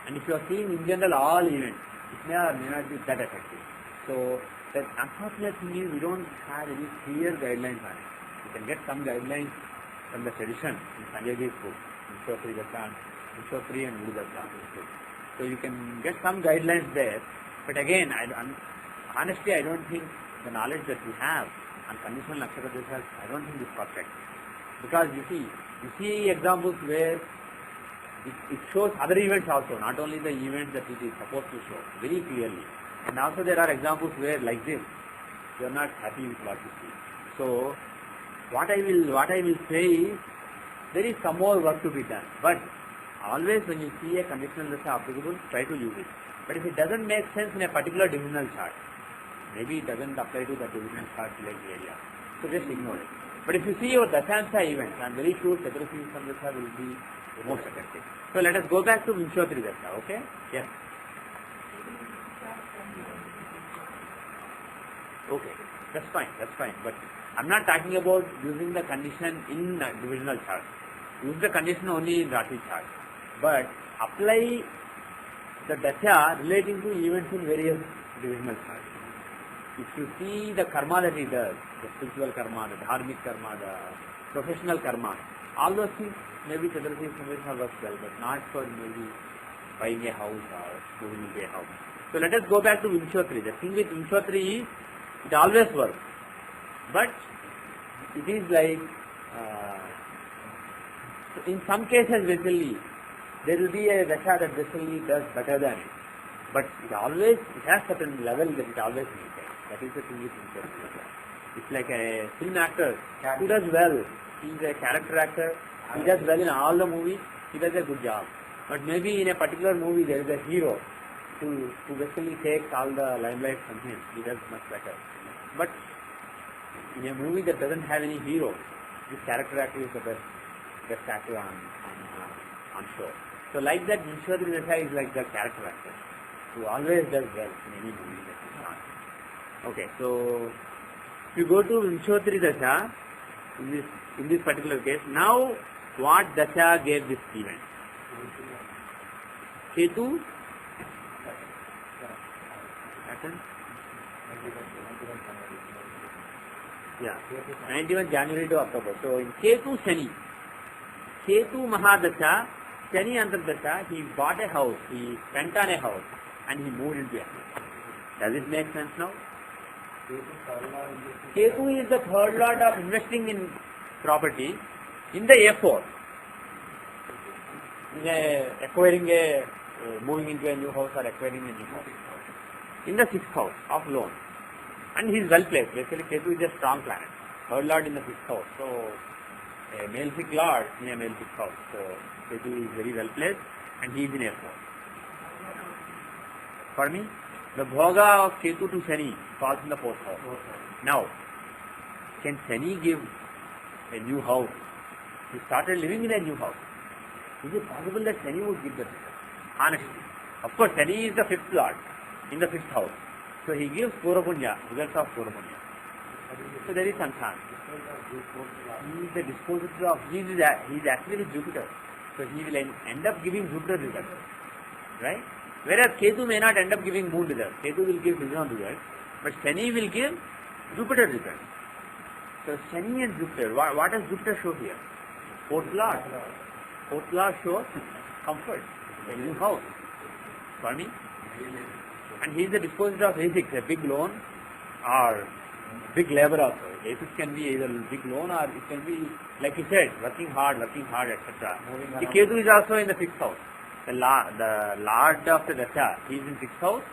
And if you are seeing in general all events, it may or may not be that effective. So the unfortunate thing is we don't have any clear guidelines on it. You can get some guidelines from the tradition in Sanjay Giri's book, Vimshottari Dasha, Vimshottari and Guru Dasha. So you can get some guidelines there, but again, honestly, I don't think the knowledge that we have on conditional nakshatra dashas, I don't think is perfect. Because you see examples where it shows other events also, not only the events that it is supposed to show very clearly. And also there are examples where like this, you are not happy with what you see. So what I will say is, there is some more work to be done. But always when you see a conditional dasha applicable, try to use it. But if it doesn't make sense in a particular divisional chart, maybe it doesn't apply to the divisional chart related area, so just ignore it. But if you see your dashansha events, I am very sure Chaturasi Samdasha will be the most effective. So let us go back to Vimshottari Dasha, okay? Yes. Okay, that's fine. But I'm not talking about using the condition in divisional chart. Use the condition only in Rashi chart. But apply the dasha relating to events in various divisional charts. If you see the karma that he does, the spiritual karma, the dharmic karma, the professional karma, all those things, maybe Chaturasi Samdasha works well, but not for maybe buying a house or moving into a house. So let us go back to Vimshottari. The thing with Vimshottari is, it always works. But it is like, in some cases basically, there will be a dasha that basically does better than it. But it has certain level that it always maintains. That is the thing with Vimshottari. It's like a film actor who does well. He is a character actor. He does well in all the movies. He does a good job. But maybe in a particular movie there is a hero who basically takes all the limelight from him. He does much better. But in a movie that doesn't have any hero, this character actor is the best actor on show. So like that, Vimshottari Dasha is like the character actor who always does well in any movie that is on. Okay, so if you go to Vimshottari Dasha, in this particular case, now what Dasha gave this event? Ketu? Yeah, 91 January to October. So in Ketu Shani, Ketu Mahadasha, Shani Antardasha, he bought a house, he spent on a house and he moved into a house. Does it make sense now? Ketu is the third lord of investing in property in the F4. Moving into a new house or acquiring a new house. In the 6th house of loan. And he is well placed. Basically, Ketu is a strong planet. Third lord in the 6th house. So, a malefic lord in a malefic house. So, Ketu is very well placed and he is in F4. For me, the bhoga of Ketu to Shani falls in the 4th house. Now, can Shani give a new house? He started living in a new house. Is it possible that Shani would give the result? Honestly. Of course, Shani is the 5th lord in the 5th house. So he gives Purapunya, results of Purapunya. So there is some chance. He is the dispositor of, he is actually Jupiter. So he will end up giving Jupiter results. Right? Whereas Ketu may not end up giving moon results. Ketu will give his own results. But Shani will give Jupiter results. So Shani and Jupiter, what does Jupiter show here? 4th lord. 4th lord shows comfort, a new house. For me? And he is the dispositor of A6, a big loan or big labor also. A6 can be either big loan or it can be, like he said, working hard, etc. The Ketu is also in the 6th house. The lord of the Dasha, he is in 6th house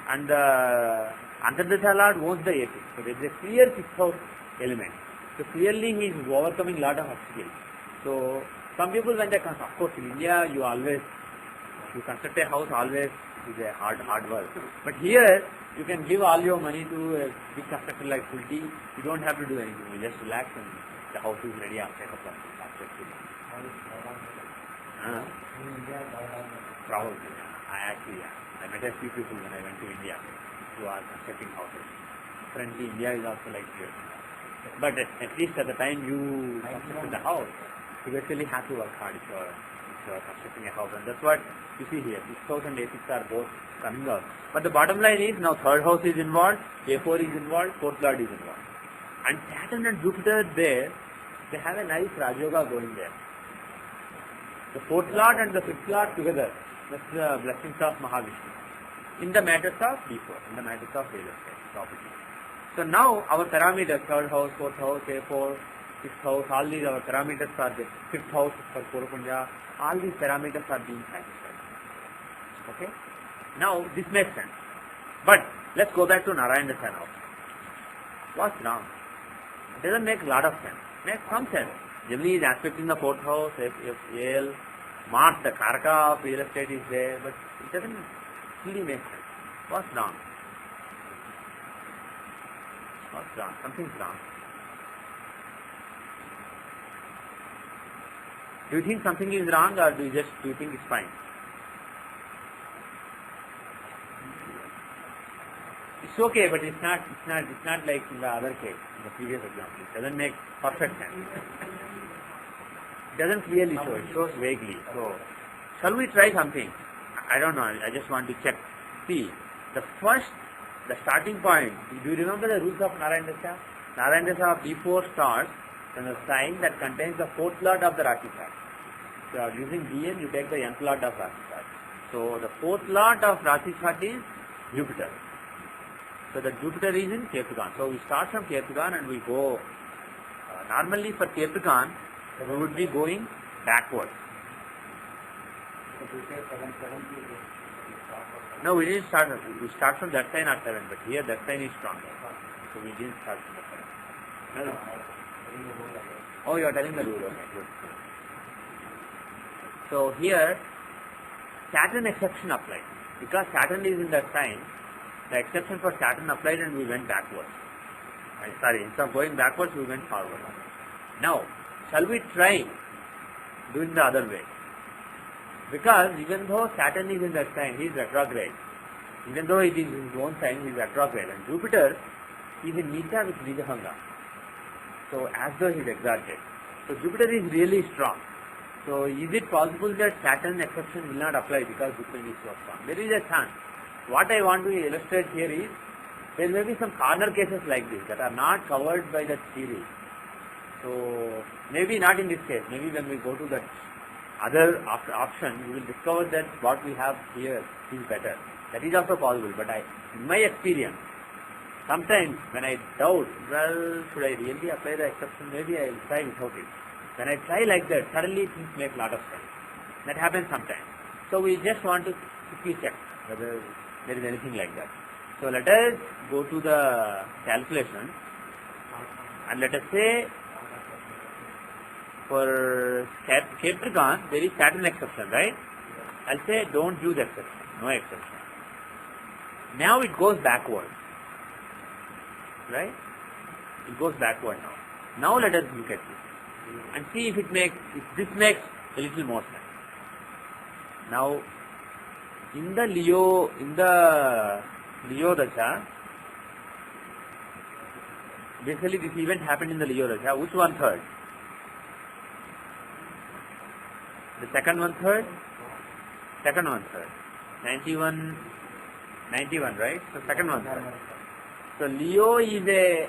and the Antardasha lord owns the A6. So there is a clear 6th house element. So clearly he is overcoming lot of obstacles. So some people when they come, of course in India you construct a house always is a hard work. But here you can give all your money to a big constructor like Kulti. You don't have to do anything. You just relax and the house is ready after a couple of months. Probably. I met a few people when I went to India who are constructing houses. Apparently India is also like here. But at least at the time you constructed the house, You basically have to work hard if you are constructing a house, and that's what you see here. 6th house and A6 are both coming out. But the bottom line is now 3rd house is involved, A4 is involved, 4th lord is involved. And Saturn and Jupiter there, they have a nice Rajyoga going there. The 4th lord and the 5th lord together, that's the blessings of Mahavishnu. In the matters of D4, in the matters of real estate, property. So now our parameters, 3rd house, 4th house, A4, 6th house, all these our parameters are there. 5th house for Purva, all these parameters are being satisfied. Okay? Now this makes sense. But let's go back to Narayana Dasha now. What's wrong? It doesn't make a lot of sense. It makes some sense. Gemini is aspecting the 4th house, if AL, Mars, the Karaka of real estate is there, but it doesn't really make sense. What's wrong? What's wrong? Something's wrong. Do you think something is wrong, or do you think it's fine? It's okay, but it's not like in the other case, in the previous example. It doesn't make perfect sense. It doesn't clearly show, it shows vaguely. So, shall we try something? I don't know, I just want to check. See, the starting point, do you remember the rules of Narayana Dasha? Narayana Dasha of D4 starts from the sign that contains the 4th lord of the Rashi chart. So, you are using DN, you take the nth lord of Rashi chart. So, the 4th lord of Rashi chart is Jupiter. So, the Jupiter is in Ketugan. So, we start from Ketugan and we go, normally for Ketugan, we would be going backwards. No, we didn't start, we start from that sign at 7, but here that sign is stronger. So, we didn't start from the 7. No. Oh, you are telling the rule, okay, good. So, here, Saturn exception applied. Because Saturn is in that sign, the exception for Saturn applied and we went backwards. Instead of going backwards, we went forward. Now, shall we try doing the other way? Because even though Saturn is in that sign, he is retrograde. Even though it is his own sign, he is retrograde. And Jupiter is in Nita with Nijahanga. So, as though he is exalted. So, Jupiter is really strong. So, is it possible that Saturn exception will not apply because Jupiter is so strong? There is a chance. What I want to illustrate here is, there may be some corner cases like this that are not covered by that theory. So, maybe not in this case, maybe when we go to that other option, we will discover that what we have here is better. That is also possible, but in my experience, sometimes when I doubt, well, should I really apply the exception, maybe I will try without it. When I try like that, suddenly things make a lot of sense. That happens sometimes. So, we just want to quickly check whether there is anything like that. So, let us go to the calculation and let us say for Capricorn there is Saturn exception, right? I'll say don't use exception, no exception. Now it goes backward, right? It goes backward now. Now let us look at this and see if this makes a little more sense. Now, in the Leo Dasha, basically this event happened in the Leo Dasha. Which 1/3? The second 1/3? Second 1/3. 91, right? So second 1/3. So Leo is a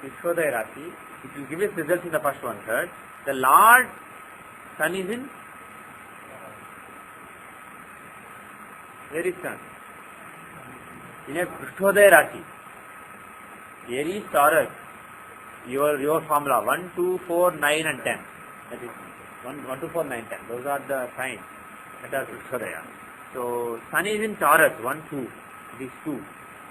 Krishodaya Rashi. It will give us results in the first 1/3. The Lord Sun is in, where is Sun? In a Krishodaya Rashi. Aries, Taurus. Your formula 1, 2, 4, 9 and 10. That is 1, 2, 4, 9, 10. Those are the signs that are Krishodaya. So Sun is in Taurus, 1, 2. It is 2.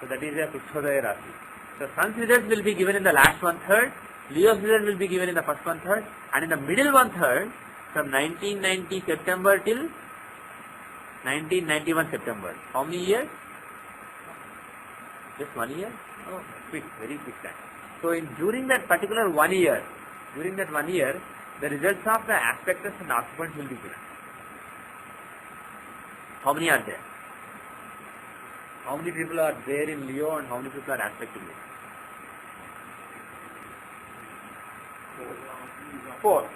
So that is a Krishodaya Rashi. So Sun's results will be given in the last 1/3. Leo's result will be given in the first 1/3. And in the middle 1/3, from 1990 September till 1991 September. How many years? Just 1 year? Oh, quick, very quick time. So during that particular 1 year, the results of the aspects and occupants will be given. How many are there? How many people are there in Leo and how many people are aspecting Leo? 4.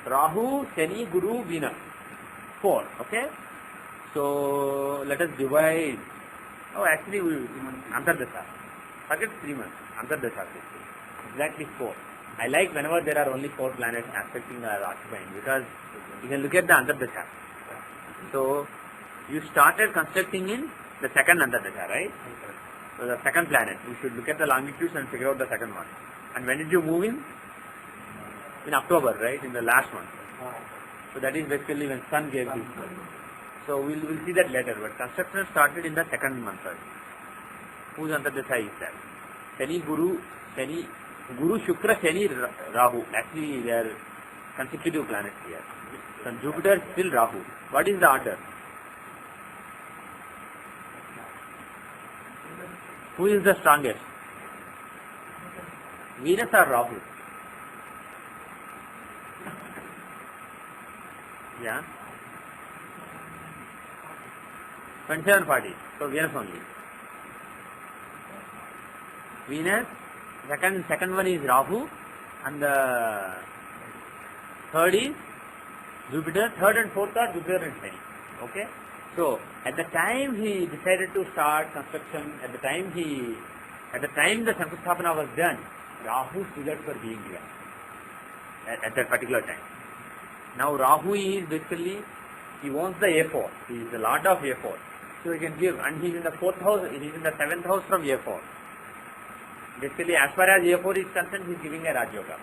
Rahu, Shani, Guru, Venus. 4. Okay. So let us divide. Oh, actually, Antardasha. Forget 3 months. Antardasha. Exactly 4. I like whenever there are only 4 planets aspecting or occupying, because you can look at the Antardasha. So you started constructing in the second Antardasha, right? So the second planet. You should look at the longitudes and figure out the second one. And when did you move in? In October, right? In the last month. So that is basically when Sun gave this. So we'll see that later. But construction started in the second month. Whose Antardasha is that? Shani, Guru, Shukra, Shani, Rahu. Actually, they are consecutive planets here. So Jupiter still Rahu. What is the order? Who is the strongest? Venus or Rahu? Yeah. 2740. So Venus only. Venus. Second one is Rahu, and the third is Jupiter. Third and fourth are Jupiter and Shani. Okay. So at the time he decided to start construction, at the time the Shankusthapana was done, Rahu's results were being given at that particular time. Now Rahu is basically, he owns the A4. He is the lord of A4. So he can give, and he is in the 4th house, he is in the 7th house from A4. Basically, as far as A4 is concerned, he is giving a Raj Yoga.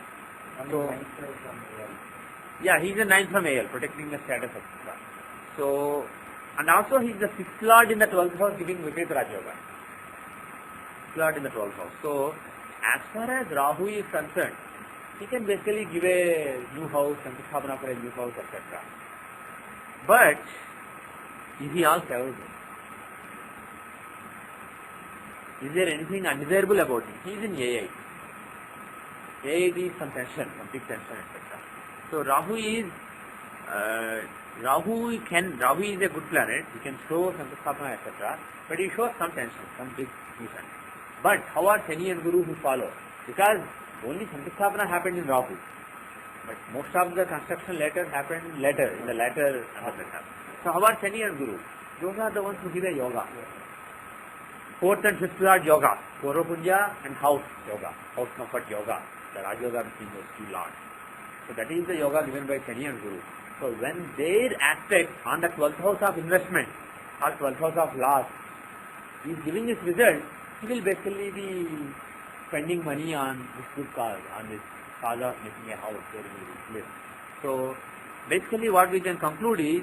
So, yeah, he is the 9th from AL, protecting the status of Shukra. So, and also he is the 6th lord in the 12th house, giving Viparit Raj Yoga. 6th lord in the 12th house. So, as far as Rahu is concerned, he can basically give a new house, Shankusthapana for a new house, etc. But, is he all favorable? Is there anything undesirable about him? He is in A8. A8 is some tension, some big tension, etc. So Rahu is a good planet. He can show Shankusthapana, etc. But he shows some tension, some big tension. But how are Shani and Guru who follow? Because only Shankusthapana happened in Rahu. But most of the construction later happened later, in the latter Antardasha. So how are Shani and Guru? Those are the ones who give a yoga. 4th and 5th lord yoga, Purva Punya and house yoga, house comfort yoga, the Raj Yoga between those 2 lords. So that is the yoga given by Shani and Guru. So when their aspect on the 12th house of investment or 12th house of loss is giving this result, he will basically be spending money on this good cause, on this cause of making a house where he will live. So basically what we can conclude is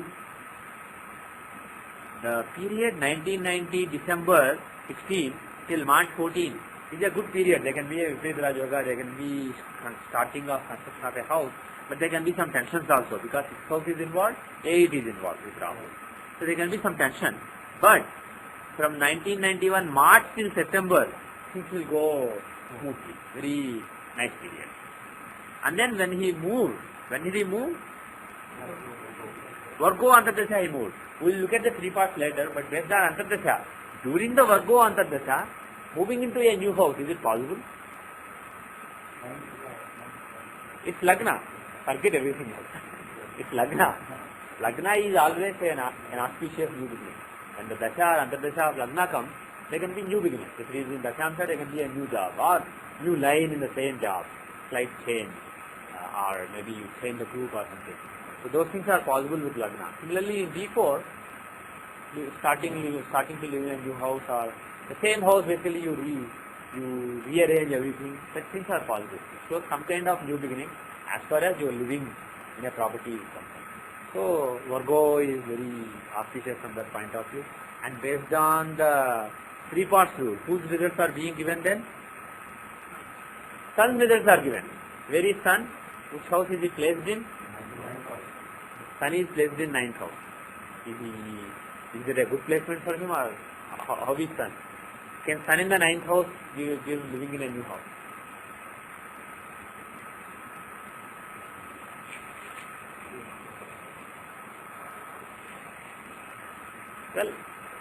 the period 1990 December 16 till March 14 is a good period. There can be a Viparit Raj Yoga, there can be starting of construction of a house, but there can be some tensions also because 6th house is involved, 8 is involved with Rahu. So there can be some tension. But from 1991 March till September, things will go smoothly. Very nice period. And then when he moved, when did he move? Virgo Antardasha he moved. We will look at the 3 parts later, but based on Antardasha, during the Virgo Antardasha, moving into a new house, is it possible? It's Lagna. Forget everything else. It's Lagna. Lagna is always an auspicious new beginning. When the Dasha or Antardasha of Lagna comes, there can be new beginnings. If it is in Dashamsha, there can be a new job or new line in the same job, slight change, or maybe you change the group or something. So those things are possible with Lagna. Similarly, in D4, starting to live in a new house or the same house, basically you rearrange everything. Such things are possible. So some kind of new beginning as far as you are living in a property is concerned. So Virgo is very auspicious from that point of view. And based on the 3 parts rule, whose results are being given then? Sun's results are given. Where is Sun? Which house is he placed in? Sun is placed in 9th house. Is it a good placement for him or how is Sun? Can Sun in the 9th house give living in a new house? Well,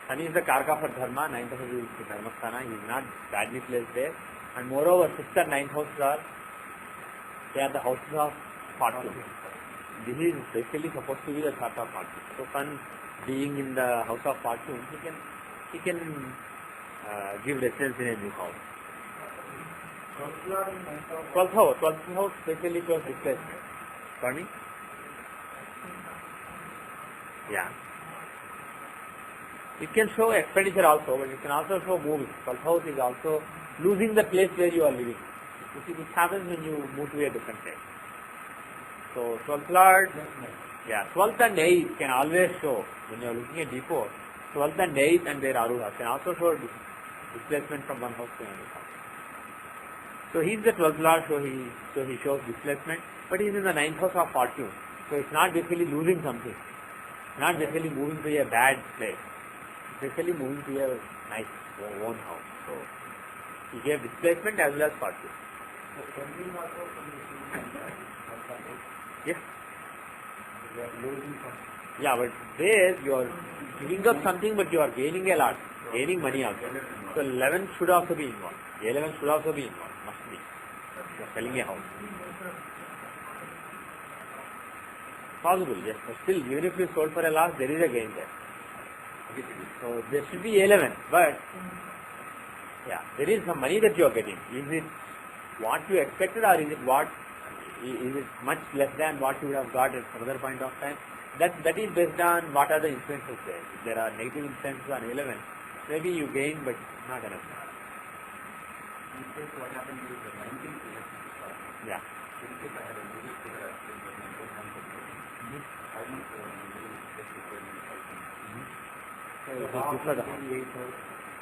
Sun is the Karka for Dharma, 9th house is the Dharmasthana, he is not badly placed there. And moreover, 6th and 9th houses they are the houses of fortune. this is basically supposed to be the chart of fortune. So Sun being in the house of fortune, he can give residence in a new house. 12th house basically shows displacement. Pardon me? Yeah. It can show expenditure also, but it can also show moving. 12th house is also losing the place where you are living. You see, this happens when you move to a different place. So 12th Lord, 12th and 8th can always show, when you are looking at D4, 12th and 8th and their Aruha can also show displacement from one house to another house. So he is the 12th Lord, so he shows displacement, but he is in the 9th house of fortune. So it's not basically losing something. It's not basically moving to a bad place. It's basically moving to a nice own house. So he gave displacement as well as fortune. Yes. Yeah, but there you are giving up something, but you are gaining a lot, gaining money also. So 11 should also be involved. 11 should also be involved. Must be. You are selling a house. Possible, yes. But still, even if you sold for a loss, there is a gain there. So there should be 11, but yeah, there is some money that you are getting. Is it what you expected, or is it much less than what you would have got at some other point of time? That is based on what are the influences there. If there are negative influences on 11, maybe you gain, but not enough. What happened is the 19th year. Yeah.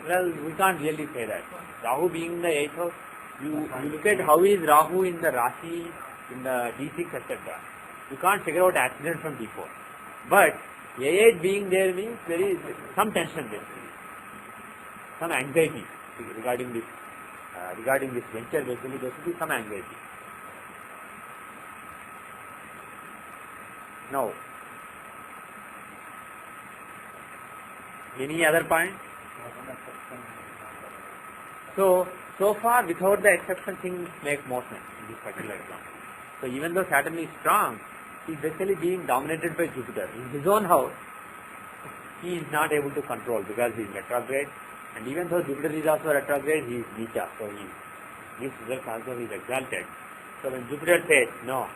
Well, we can't really say that. Rahu being in the 8th house, you look at how is Rahu in the Rashi, in the D6, etc. You can't figure out accident from D4. But A8 being there means there is some tension there, some anxiety regarding this venture. Basically, there should be some anxiety. Now, any other point? So far, without the exception, things make more sense in this particular example. So even though Saturn is strong, he is basically being dominated by Jupiter. In his own house, he is not able to control because he is retrograde. And even though Jupiter is also retrograde, he is Neecha. So his results also is exalted. So when Jupiter says, no,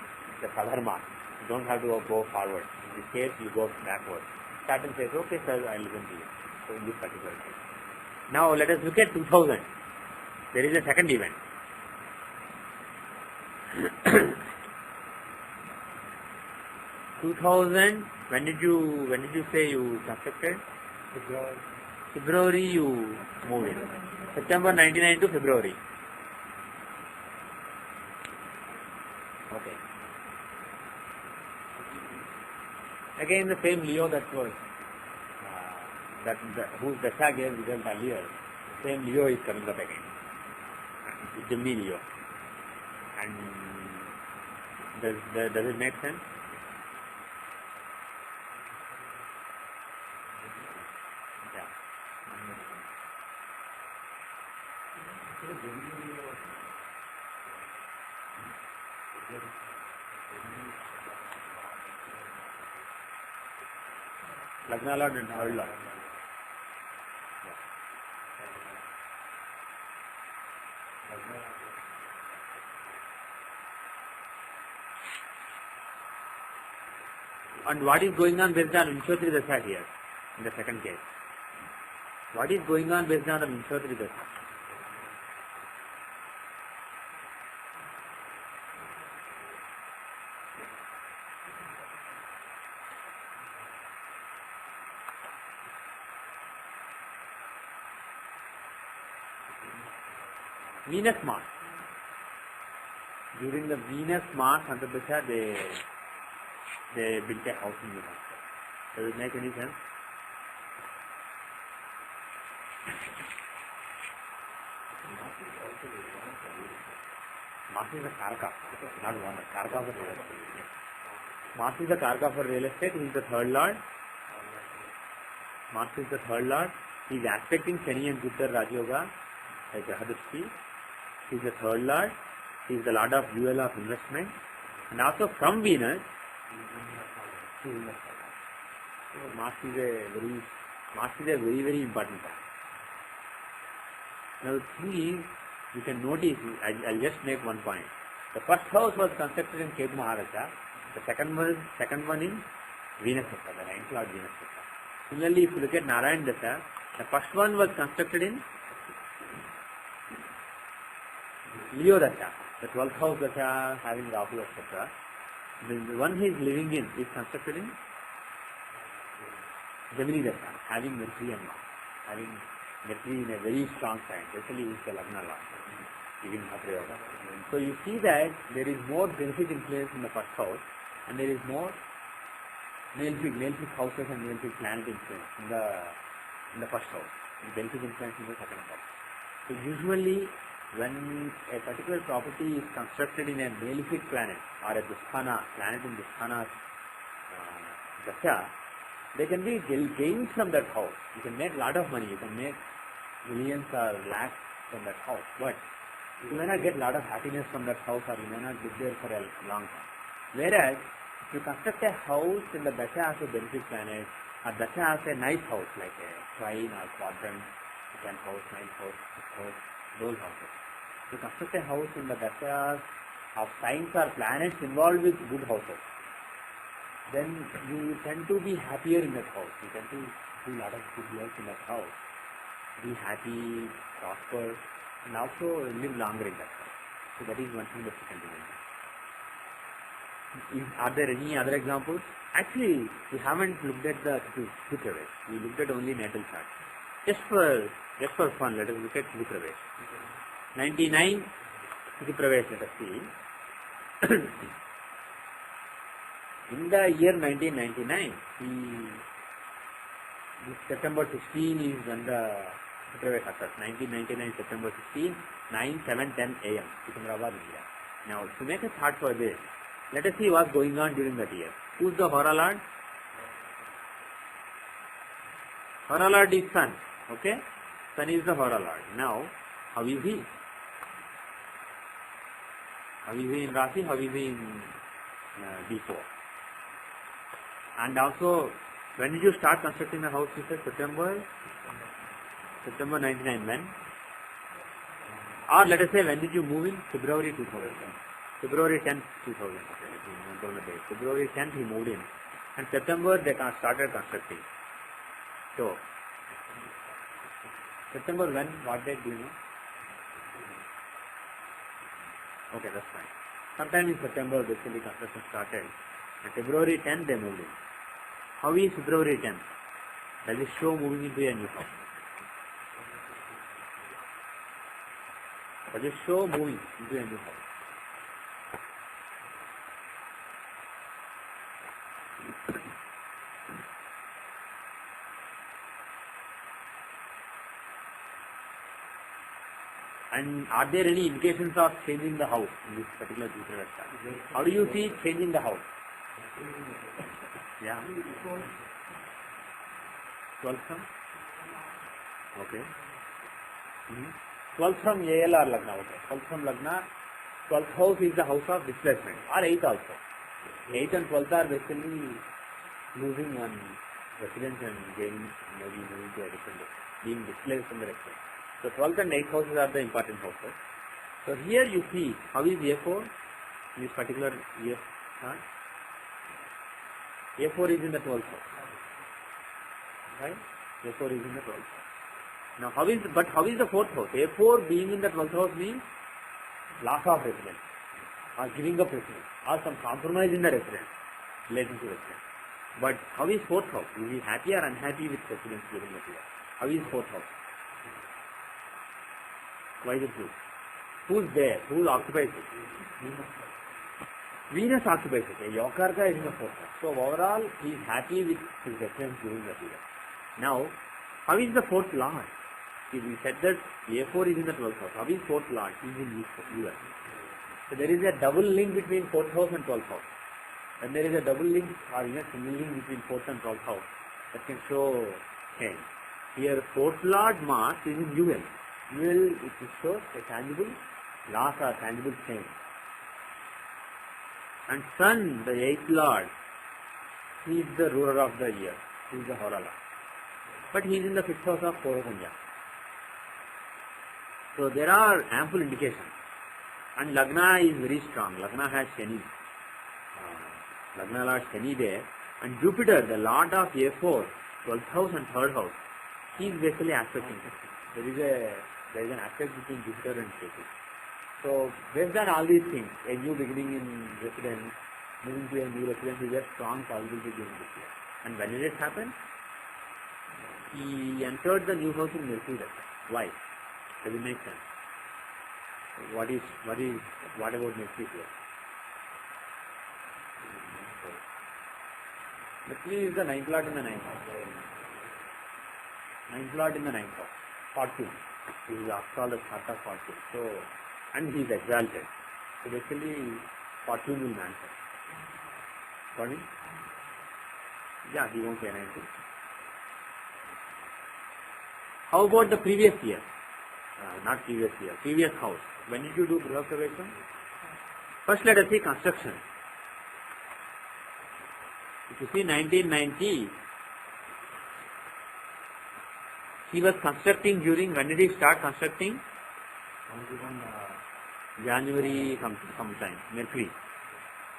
the Sadharma, you don't have to go forward. In this case, you go backward. Saturn says, okay sir, I will listen to you. So in this particular case. Now let us look at 2000. There is a second event. 2000, when did you say you constructed? February you moved in. September 99 to February. Okay. Again the same Leo that was whose Dasha gave result earlier. Same Leo is coming up again. Gemini Leo. And does it make sense? Yeah. Lagna Lord and Third Lord. And what is going on based on Vimshottari Dasha here, in the second case? What is going on based on the Vimshottari Dasha? Venus Mars. During the Venus Mars Antardasha, they built a house in the house. Does it make any sense? Mars is the Karaka, not one. Karaka for real estate. Mars is the Karaka for real estate. He is the third lord. Mars is the third lord. He is aspecting Shani and Jupiter Rajyoga like Grahadrishti. He is the third lord. He is the lord of jewel of investment. And also from Venus, So Mars is a very, very important planet. Now the thing is, you can notice, I'll just make one point. The first house was constructed in Ketu Maharaja, the second one in Venus Dasha, the ninth lord Venus Dasha. Similarly, if you look at Narayan Dasha, the first one was constructed in Leo Dasha, the 12th house Dasha having Rahu, etc. The one he is living in is constructed in Gemini Dasha, having Mercury and Mars, having Mercury in a very strong sign, especially is the Lagna Lord, giving Bhadra Yoga. So you see that there is more benefic influence in the first house, and there is more malefic houses and malefic planet influence in the first house, and benefic influence in the second house. So usually, when a particular property is constructed in a malefic planet or a Dusthana, planet in Dusthana's Dasha, there can be gains from that house. You can make a lot of money, you can make millions or lakhs from that house, but you may not get a lot of happiness from that house, or you may not live there for a long time. Whereas, if you construct a house in the Dasha as a benefic planet, or Dasha as a nice house, like a trine or quadrant, 10th house, 9th house, 6th house, those houses. If you construct a house in the Dashas of signs or planets involved with good houses, then you tend to be happier in that house. You tend to do a lot of good work in that house. Be happy, prosper, and also live longer in that house. So that is one thing that you can do. Are there any other examples? Actually, we haven't looked at the Supravesh. We looked at only natal chart. Just for fun, let us look at Supravesh. 99 Supravesh, let us see. In the year 1999, September 16 is when the Supravesh occurs. 1999 September 16, 9, 7, 10 a.m. Secunderabad, India. Now, to make a chart for this, let us see what's going on during that year. Who's the Hora Lord? Hora Lord is Sun. Okay? Sun is the Hora Lord. Now, how is he? How is he in Rasi? How is he in D4? And also, when did you start constructing the house? You said September 99. When? Or let us say, when did you move in? February 2000. February 10th, 2000. February 10th he moved in. And September they started constructing. So, September when? What date do you know? Okay, that's fine. Sometime in September basically construction started. And February 10th they moved in. How is February 10th? Does it show moving into a new house? Does it show moving into a new house? And are there any indications of changing the house in this particular Jupiter chart? How do you see changing the house? Yeah. 12th from? Okay. 12th from AL or Lagna. Okay. 12th from Lagna. 12th house is the house of displacement. Or 8th also. 8th and 12th are basically losing one residence and gaining, maybe moving to a different, being displaced from the residence. So 12th and 8th houses are the important houses. So here you see how is A4 in this particular year. A4 is in the 12th house. Right? A4 is in the 12th house. Now how is the 4th house? A4 being in the 12th house means loss of residence, or giving up residence, or some compromise in the residence, relating to residence. But how is 4th house? Is he happy or unhappy with residence during the year? How is 4th house? Why is it good? Who's there? Who occupies it? Venus occupies it. A Yokarka is in the 4th house. So overall, he is happy with his residence during the year. Now, how is the 4th lord? We said that A4 is in the 12th house. How is 4th lord? He is in US. So there is a double link between 4th house and 12th house. And there is a double link or even single link between 4th and 12th house that can show change. Here 4th lord Mars is in UL. UL it shows a tangible loss or tangible change. And Sun, the 8th lord, He is the ruler of the year. He is the Horala. But he is in the 5th house of Purvapunya. So there are ample indications. And Lagna is very strong. Lagna has Shani. Lagna Lord Shani there. And Jupiter, the Lord of A4, 12th house and 3rd house, he is basically aspecting. There is an aspect between Jupiter and Ketu. So based on all these things, a new beginning in residence, moving to a new residence is a strong possibility during this year. And when did it happen? He entered the new house in Mercury. Why? Does it make sense? What about Mercury here? Mercury is the 9th lord in the 9th house. 9th lord in the 9th house. Fortune. He is after all the chart of fortune. So, and he is exalted. So basically, fortune will manifest. Sorry? Yeah, he won't say anything. How about the previous year? Not previous year, previous house. When did you do Griha Pravesham? First let us see construction. If you see 1990, he was constructing during, when did he start constructing? January sometime, Mercury.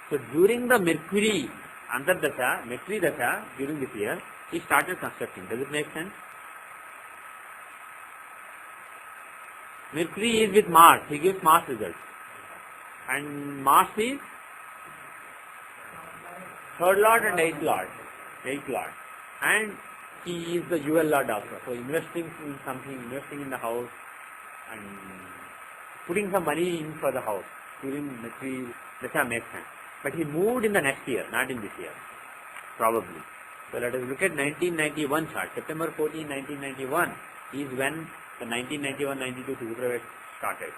So during the Mercury Antardasha, Mercury Dasha, during this year, he started constructing. Does it make sense? Mercury is with Mars, he gives Mars results. And Mars is 3rd lord and 8th lord. 8th lord. And he is the UL lord also. So investing in something, investing in the house and putting some money in for the house during Mercury Dasha makes sense. But he moved in the next year, not in this year. Probably. So let us look at 1991 chart. September 14, 1991 is when the 1991-92 Supravesh started.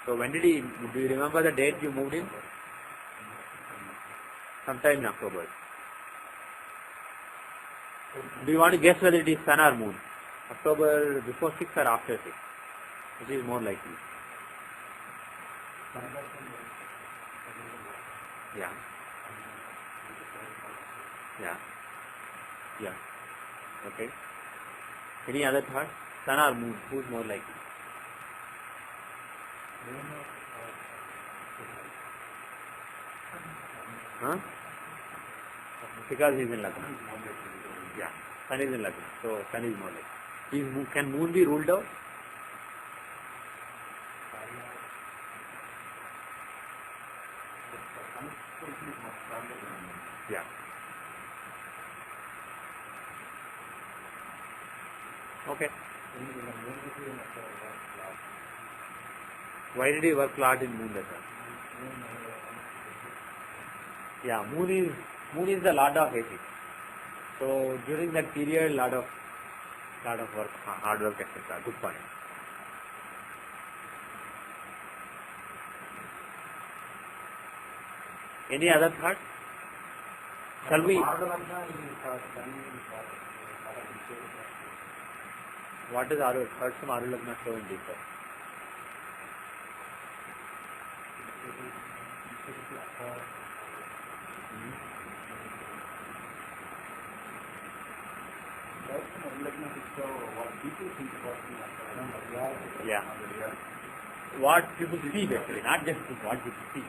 So when did he, do you remember the date you moved in? Sometime in October. Do you want to guess whether it is sun or moon? October before 6 or after 6? It is more likely. Yeah. Yeah. Yeah. Okay. Any other thoughts? Sun or moon? Who is more likely? Huh? Because he is in Lagna. Yeah. Sun is in Lagna. So sun is more likely. Can moon be ruled out? Yeah. Okay. Why did he work Lord in moon Dasha? Yeah, moon is the Lord of AC. So during that period, lot of work, hard work, etc. Good point. Any other thought? Shall we? What is Aru? Third from Aru Lagna show in detail. Yeah. What people see basically, not just what people see.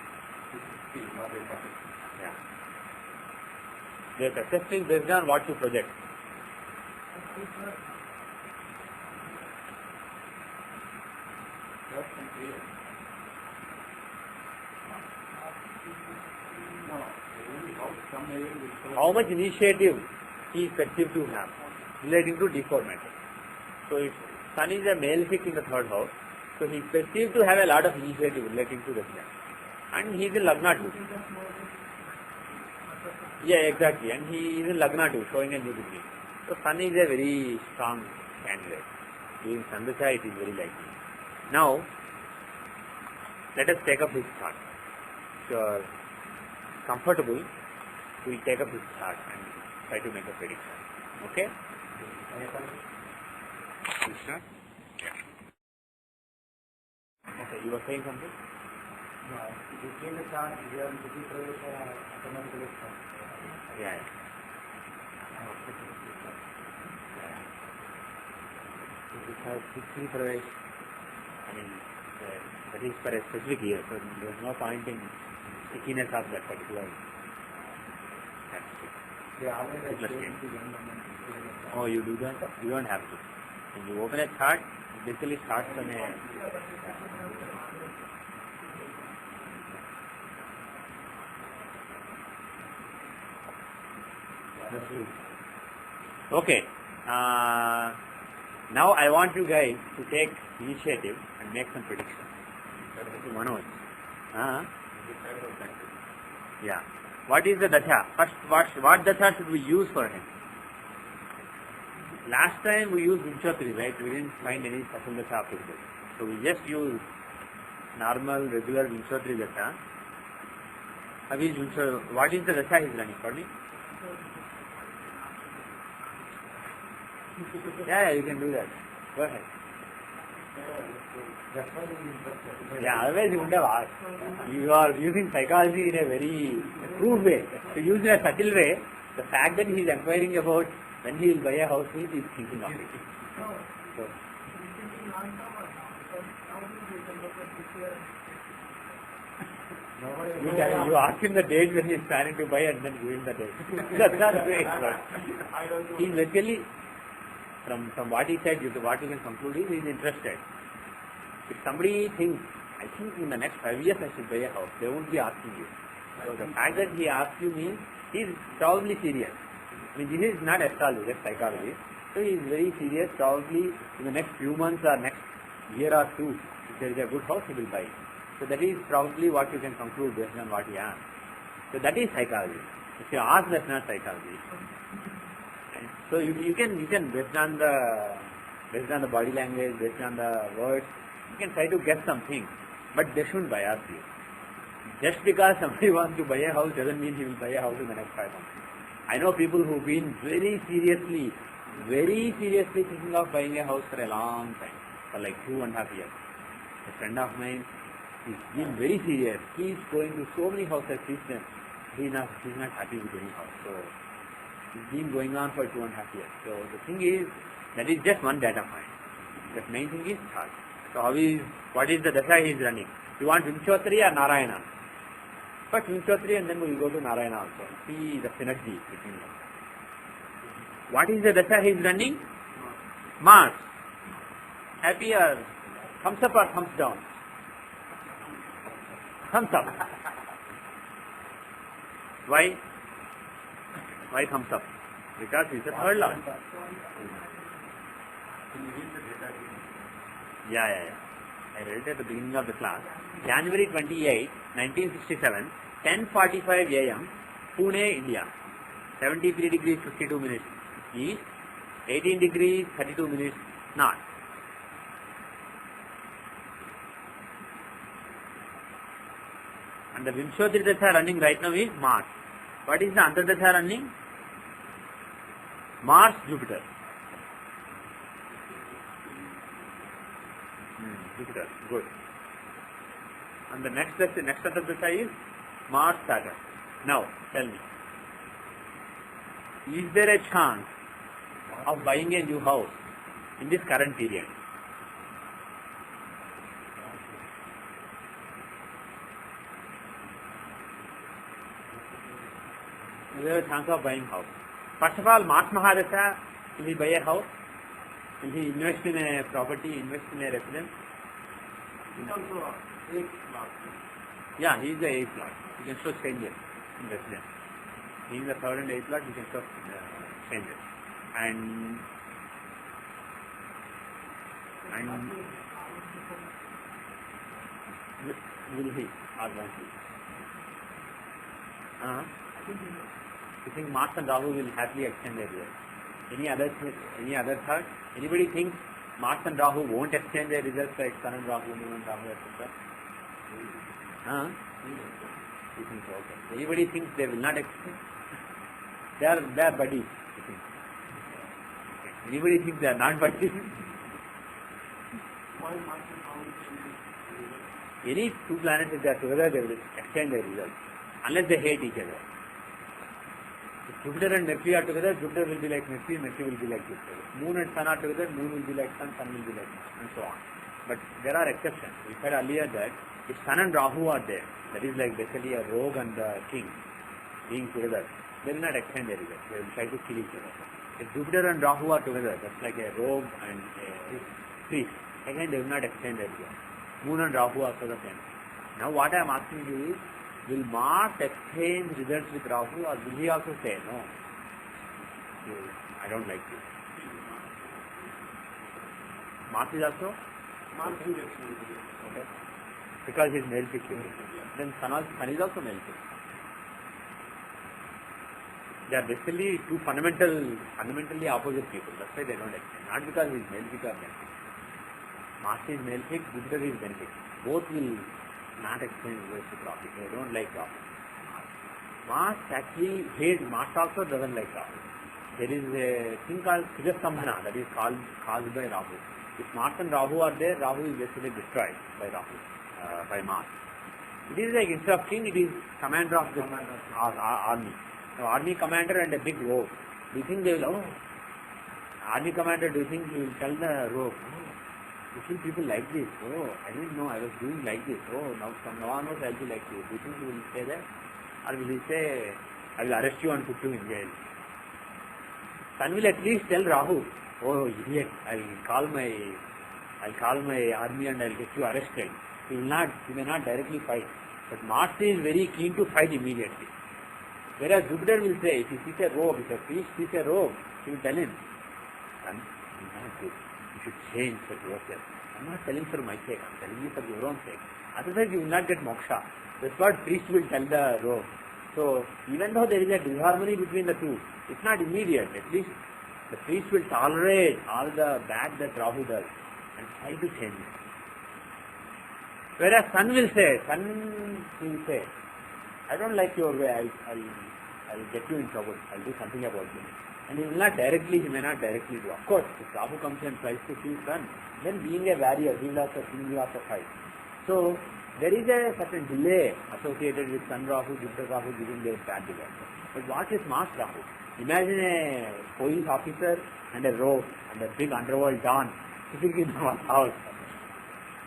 Yeah. They are assessing based on what you project. How much initiative he is perceived to have relating to D4 matter. So if Sun is a malefic in the 3rd house, so he is perceived to have a lot of initiative relating to the planet. And he is in Lagna too. Yeah, exactly. And he is in Lagna too, showing a new beginning. So Sun is a very strong candidate. During Sandasha it is very likely. Now, let us take up his chart. If you are comfortable, we will take up his chart and try to make a prediction. Okay? Krishna? Yeah. Okay, you were saying something? Yeah. Because Sri Pravesh, I mean, that is for a specific year, so there is no point in stickiness of that particular Oh, you do that? You don't have to. When you open a chart, it basically starts on a Okay. Now I want you guys to take initiative and make some predictions. Manoj. Yeah. What is the Dasha? First, what Dasha should we use for him? Last time we used Vinchotri, right? We didn't find any special Dasha applicable. So we just used normal, regular Vinchotri Dasha. What is the Dasha he is running for me? Yeah, you can do that. Go ahead. Yeah, otherwise you wouldn't have asked. You are using psychology in a very crude way. To use in a subtle way, the fact that he is inquiring about when he will buy a house means he is thinking of it. So, you ask him the date when he is planning to buy and then give him the date. That's not the way it works. He is basically, from what he said, what you can conclude is he is interested. If somebody thinks, I think in the next 5 years I should buy a house, they won't be asking you. So the fact that he asks you means he is probably serious. I mean, this is not astrology, just psychology. So he is very serious, probably in the next few months or next year or two, if there is a good house, he will buy it. So that is probably what you can conclude based on what he asked. So that is psychology. If you ask, that's not psychology. So you can based on the body language, based on the words, you can try to get something, but they shouldn't bias you. Just because somebody wants to buy a house doesn't mean he will buy a house in the next 5 months. I know people who've been very seriously thinking of buying a house for a long time, for like 2.5 years. A friend of mine, he's been very serious. He's going to so many houses he's not happy with any house. So it's been going on for 2.5 years. So the thing is, that is just one data point. The main thing is chart. So what is the Dasha he is running? You want Vinchotri or Narayana? First Vinchotri and then we will go to Narayana also. See the synergy between them. What is the Dasha he is running? Mars. Happy or thumbs up or thumbs down? Thumbs up. Why? Why thumbs up? Because he is the third lord. Yeah. I read it at the beginning of the class. January 28, 1967, 10:45 a.m., Pune, India. 73 degrees 52 minutes east, 18 degrees 32 minutes north. And the Vimshodri Dasha running right now is Mars. What is the Antardasha running? Mars, Jupiter. Jupiter, good. And the next Antardasha is Mars, Saturn. Now, tell me, is there a chance of buying a new house in this current period? Is there a chance of buying house? First of all, Mars Mahadasha, will he buy a house? Will he invest in a property, invest in a residence? Yeah, he is the 8th lot. You can show changes in residence. He is the 3rd and 8th lot, you can show changes. And will he or won't he? You think Mars and Rahu will happily exchange their results? Any other thought? Anybody thinks Mars and Rahu won't exchange their results like Sun and Rahu, Moon and Rahu, etc.? You think so? Okay. Anybody thinks they will not exchange? They are buddies. You think? Okay. Anybody thinks they are not buddies? Any two planets, if they are together, they will exchange their results, unless they hate each other. If Jupiter and Mercury are together, Jupiter will be like Mercury, Mercury will be like Jupiter. Moon and Sun are together, Moon will be like Sun, Sun will be like Moon, and so on. But there are exceptions. We said earlier that if Sun and Rahu are there, that is like basically a rogue and a king being together, they will not extend their result. They will try to kill each other. If Jupiter and Rahu are together, that's like a rogue and a priest. Again, they will not extend their result. Moon and Rahu are also the same. Now what I am asking you is, will Mars exchange results with Rahu, or will he also say, no, I don't like you? Mars is also? Okay. Because he is male picture. Then Sun is also male picture. They are basically two fundamentally opposite people. That's why they don't exchange. Not because he is male picture or male picture. Mars is male picture, Jupiter is male picture. Both will not exchange words with Rahu. They don't like Rahu. Mars actually hates, Mars also doesn't like Rahu. There is a thing called Sujastambhana that is caused by Rahu. If Mars and Rahu are there, Rahu is basically destroyed by Rahu, by Mars. It is like instead of king, it is commander of the army. So army commander and a big rogue. Do you think they will, army commander, do you think he will tell the rogue, you see people like this, I didn't know I was doing like this, now from now onwards I'll be like this. Do you think he will say that? Or will he say, I will arrest you and put you in jail? Sun will at least tell Rahu, oh idiot, I'll call my army and I'll get you arrested. He may not directly fight. But Mars is very keen to fight immediately. Whereas Jupiter will say, if he sees a rogue, if a priest sees a rogue, he will tell him, son, you are not good. You should change for yourself. I'm not telling for my sake, I'm telling you for your own sake. Otherwise you will not get moksha. That's what priest will tell the rogue. So even though there is a disharmony between the two, it's not immediate. At least the priest will tolerate all the bad that Rahu does and try to change it. Whereas Sun will say, I don't like your way, I'll get you in trouble, I'll do something about it. And he may not directly do. Of course, if Rahu comes and tries to kill Sun, then being a warrior, he will also fight. So, there is a certain delay associated with Sun Rahu, Jupiter Rahu giving their bad disaster. But what is Mars Rahu? Imagine a police officer and a rogue and a big underworld don sitting in one house.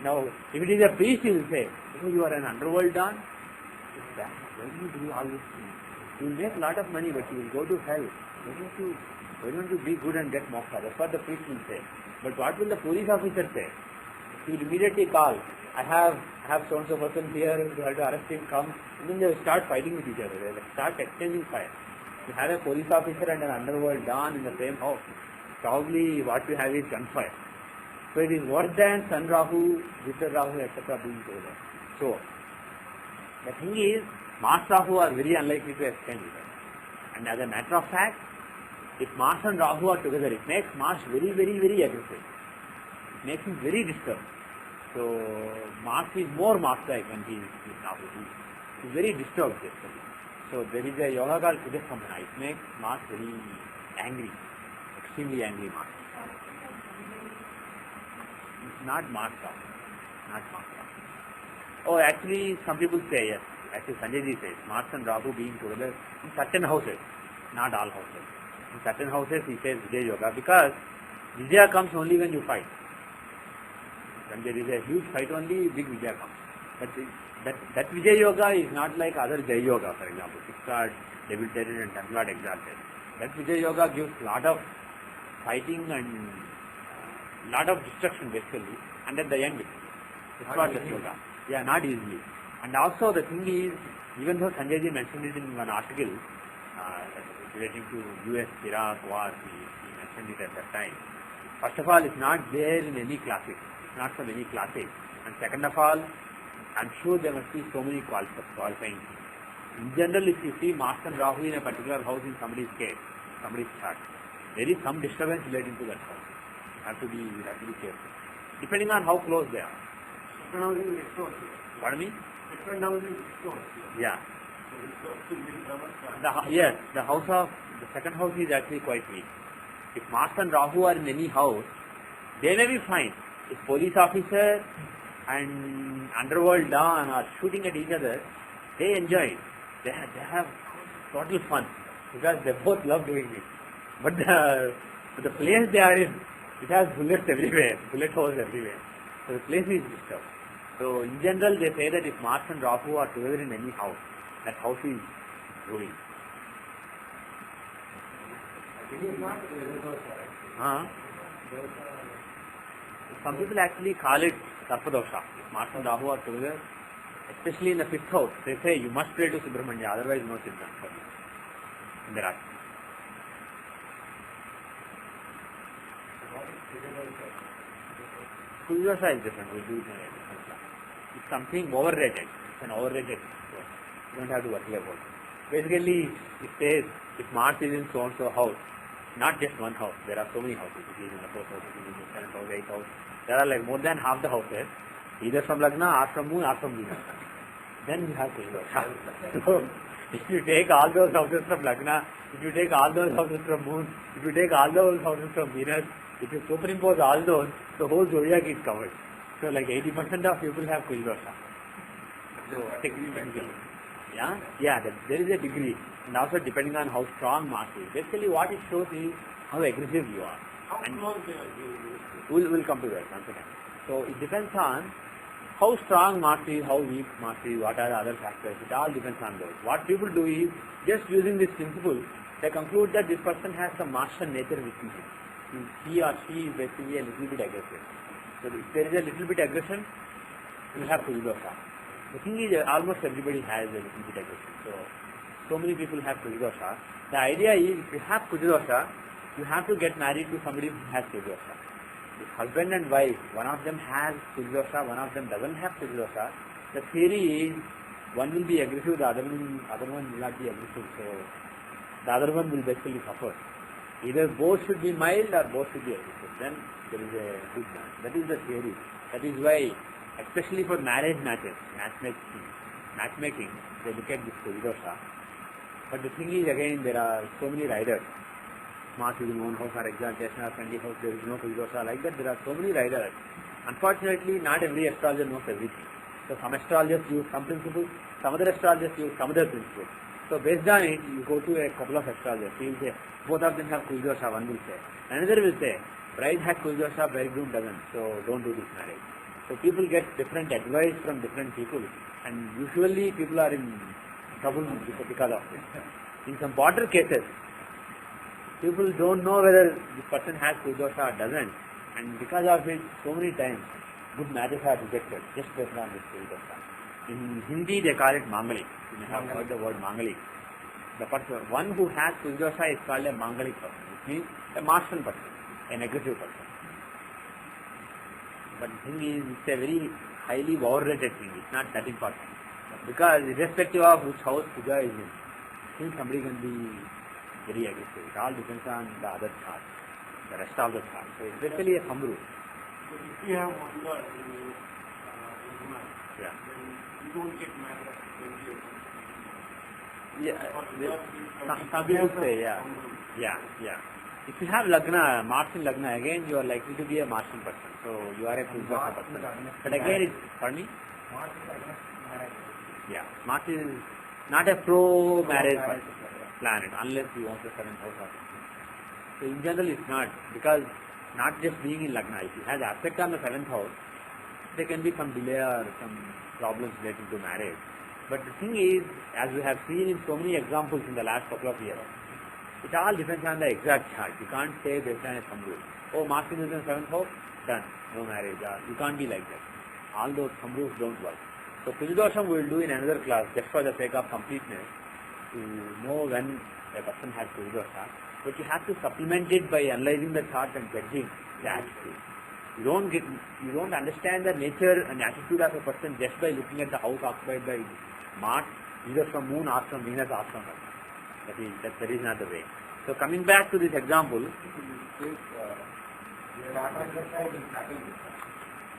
Now, if it is a priest, he will say, you are an underworld don? Why do you do all these things? You will make a lot of money, but you will go to hell. Why don't you be good and get moksha? That's what the priest will say. But what will the police officer say? He will immediately call, I have so-and-so person here, you have to arrest him, come. And then they will start fighting with each other. They will start exchanging fire. You have a police officer and an underworld don in the same house. Probably what you have is gunfire. So it is worse than Sun Rahu, Jupiter Rahu, etc. being together. So, the thing is, Mars Rahu are very unlikely to exchange with us. And as a matter of fact, if Mars and Rahu are together, it makes Mars very, very, very aggressive. It makes him very disturbed. So, Mars is more Mars-like when he is with Rahu. He is very disturbed basically. So, there is a yoga called Sujastambhana. It makes Mars very angry, extremely angry Mars. It's not Mars Rahu. Not Mars Rahu. Oh, actually, some people say yes. Actually, Sanjay ji says Mars and Rahu being together in certain houses, not all houses. In certain houses, he says Vijay Yoga because Vijaya comes only when you fight. When there is a huge fight, only big Vijaya comes. But that Vijay Yoga is not like other Jai Yoga, for example, six-card, debilitated and ten-card exalted. That Vijay Yoga gives lot of fighting and lot of destruction basically, and at the end, it's not that yoga. Yeah, not easily. And also the thing is, even though Sanjay ji mentioned it in one article relating to US-Iraq war, he mentioned it at that time. First of all, it's not there in any classics. It's not from any classics. And second of all, I'm sure there must be so many qualifying things. In general, if you see Mars and Rahu in a particular house in somebody's case, somebody's chart, there is some disturbance relating to that house. You have to be careful. Depending on how close they are. Pardon me? Yeah. The second house is actually quite weak. If Mars and Rahu are in any house, they may be fine. If police officer and underworld don are shooting at each other, they enjoy it. They have total fun. because they both love doing it. But the place they are in, it has bullets everywhere, bullet holes everywhere. So the place is disturbed. So in general, they say that if Mars and Rahu are together in any house, that house is ruined. Some people actually call it Sarpadosha. If Mars and Rahu are together, especially in the fifth house, they say you must pray to Subramanya, otherwise no siddha for you in the Rashi. Kuldosha is different, we'll do it in a different class. It's something overrated, it's an overrated so you don't have to worry about it. Basically, it says if Mars is in so and so house, not just one house, there are so many houses, it is in the fourth house, it is in the seventh house, eighth house, there are like more than half the houses, either from Lagna or from Moon or from Venus. Then you have Kuldosha. So, if you take all those houses from Lagna, if you take all those houses from Moon, if you take all those houses from Venus, if you superimpose all those, the whole zodiac is covered. So like 80% of people have Kuldosha. So technically, there is a degree, and also depending on how strong Mars is. Basically, what it shows is how aggressive you are. And we'll come to that once again. So it depends on how strong Mars is, how weak Mars is, what are the other factors. It all depends on those. What people do is, just using this principle, they conclude that this person has some Martian nature within him. He or she is basically a little bit aggressive. So if there is a little bit aggression, you have Kuldosha. The thing is, almost everybody has a little bit aggression. So many people have Kuldosha. The idea is, if you have Kuldosha, you have to get married to somebody who has Kuldosha. If husband and wife, one of them has Kuldosha, one of them doesn't have Kuldosha, the theory is, one will be aggressive, the other one will not be aggressive. So the other one will basically suffer. Either both should be mild or both should be aggressive. Then there is a good match. That is the theory. That is why, especially for marriage matches, matchmaking, they look at this Kuldosha. But the thing is, again, there are so many riders. Mars is in one house or exaltation or 20 house, there is no Kuldosha. Like that, there are so many riders. Unfortunately, not every astrologer knows everything. So some astrologers use some principles, some other astrologers use some other principles. So based on it, you go to a couple of astrologers. He will say, both of them have Kuldosha, one will say. Another will say, bride has Kuldosha, bridegroom doesn't, so don't do this marriage. So people get different advice from different people, and usually people are in trouble because of it. In some border cases, people don't know whether this person has Kuldosha or doesn't, and because of it, so many times, good marriages are rejected just based on this Kuldosha. In Hindi, they call it Mangalik. You may have heard the word Mangalik. The person, one who has Kuldosha is called a Mangalik person, which means a Martian person, an aggressive person. But the thing is, it's a very highly overrated thing. It's not that important. Because irrespective of which house Puja is in, still somebody can be very aggressive. It all depends on the other chart, the rest of the chart. So it's basically a thumb rule. So if you have Puja in Yeah. you don't get married. Some people say, yeah. If you have Lagna, Mars in Lagna, again you are likely to be a Martian person. So you are a Kuldosha person. But again, it's, pardon me? Yeah, Mars is not a pro-marriage planet unless you want the 7th house or something. So in general, it's not, because not just being in Lagna, if you have the aspect on the 7th house, there can be some delay or some problems related to marriage. But the thing is, as we have seen in so many examples in the last couple of years, it all depends on the exact chart. You can't say based on a thumb rule. Oh, Mars is in the 7th house, done, no marriage. You can't be like that. All those thumb rules don't work. So Kuldosha we will do in another class just for the sake of completeness to know when a person has Kuldosha. But you have to supplement it by analyzing the chart and judging the attitude. You don't understand the nature and attitude of a person just by looking at the house occupied by Mars, either from Moon or from Venus or from Earth. That is not the way. So coming back to this example,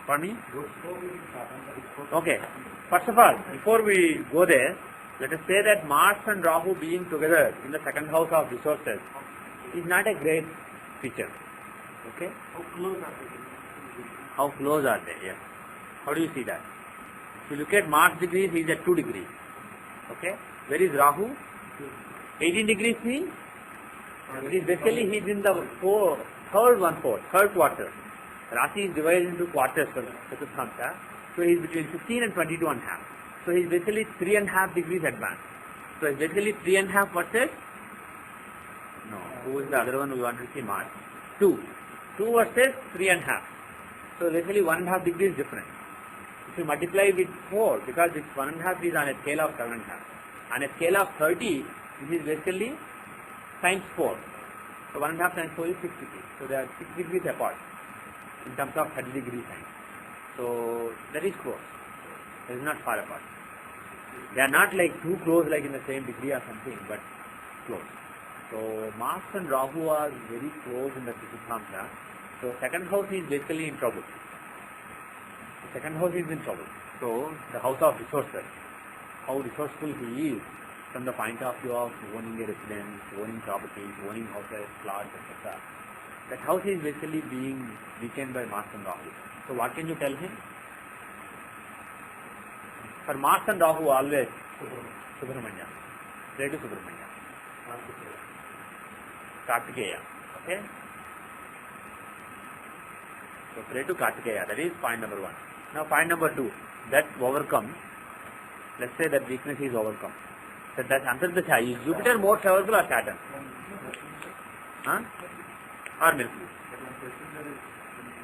for me? Okay. First of all, before we go there, let us say that Mars and Rahu being together in the 2nd house of resources is not a great feature. Okay? How close are they? Yes. How do you see that? If you look at Mars degrees, he is at 2 degrees. Okay? Where is Rahu? 18 degrees means it is basically he is in the third quarter. Rashi is divided into quarters for Chaturthamsa. So he is between 15 and 22 and a half. So he is basically 3.5 degrees advanced. So it's basically 3.5 versus, no, who is the other one we want to see Mars? 2. 2 versus 3.5. So basically 1.5 degrees difference. If you multiply with 4, because this 1.5 is on a scale of 7.5. On a scale of 30, this is basically times 4. So 1.5 times 4 is 6 degrees. So they are 6 degrees apart in terms of 30 degree time. So that is close. That is not far apart. They are not like too close, like in the same degree or something, but close. So Mars and Rahu are very close in the Chaturthamsa. So second house is basically in trouble. The second house is in trouble. So the house of resources, how resourceful he is from the point of view of owning a residence, owning properties, owning houses, plots, etc. That house is basically being weakened by Mars and Rahu. So what can you tell him? For Mars and Rahu always Subramanya. Pray to Subramanya. Kartikeya. Okay? So pray to Kartikeya. That is point number 1. Now point number 2. That overcomes. Let's say that weakness is overcome. So that Antardasha, is Jupiter more favorable or Saturn? Huh? Or Mercury?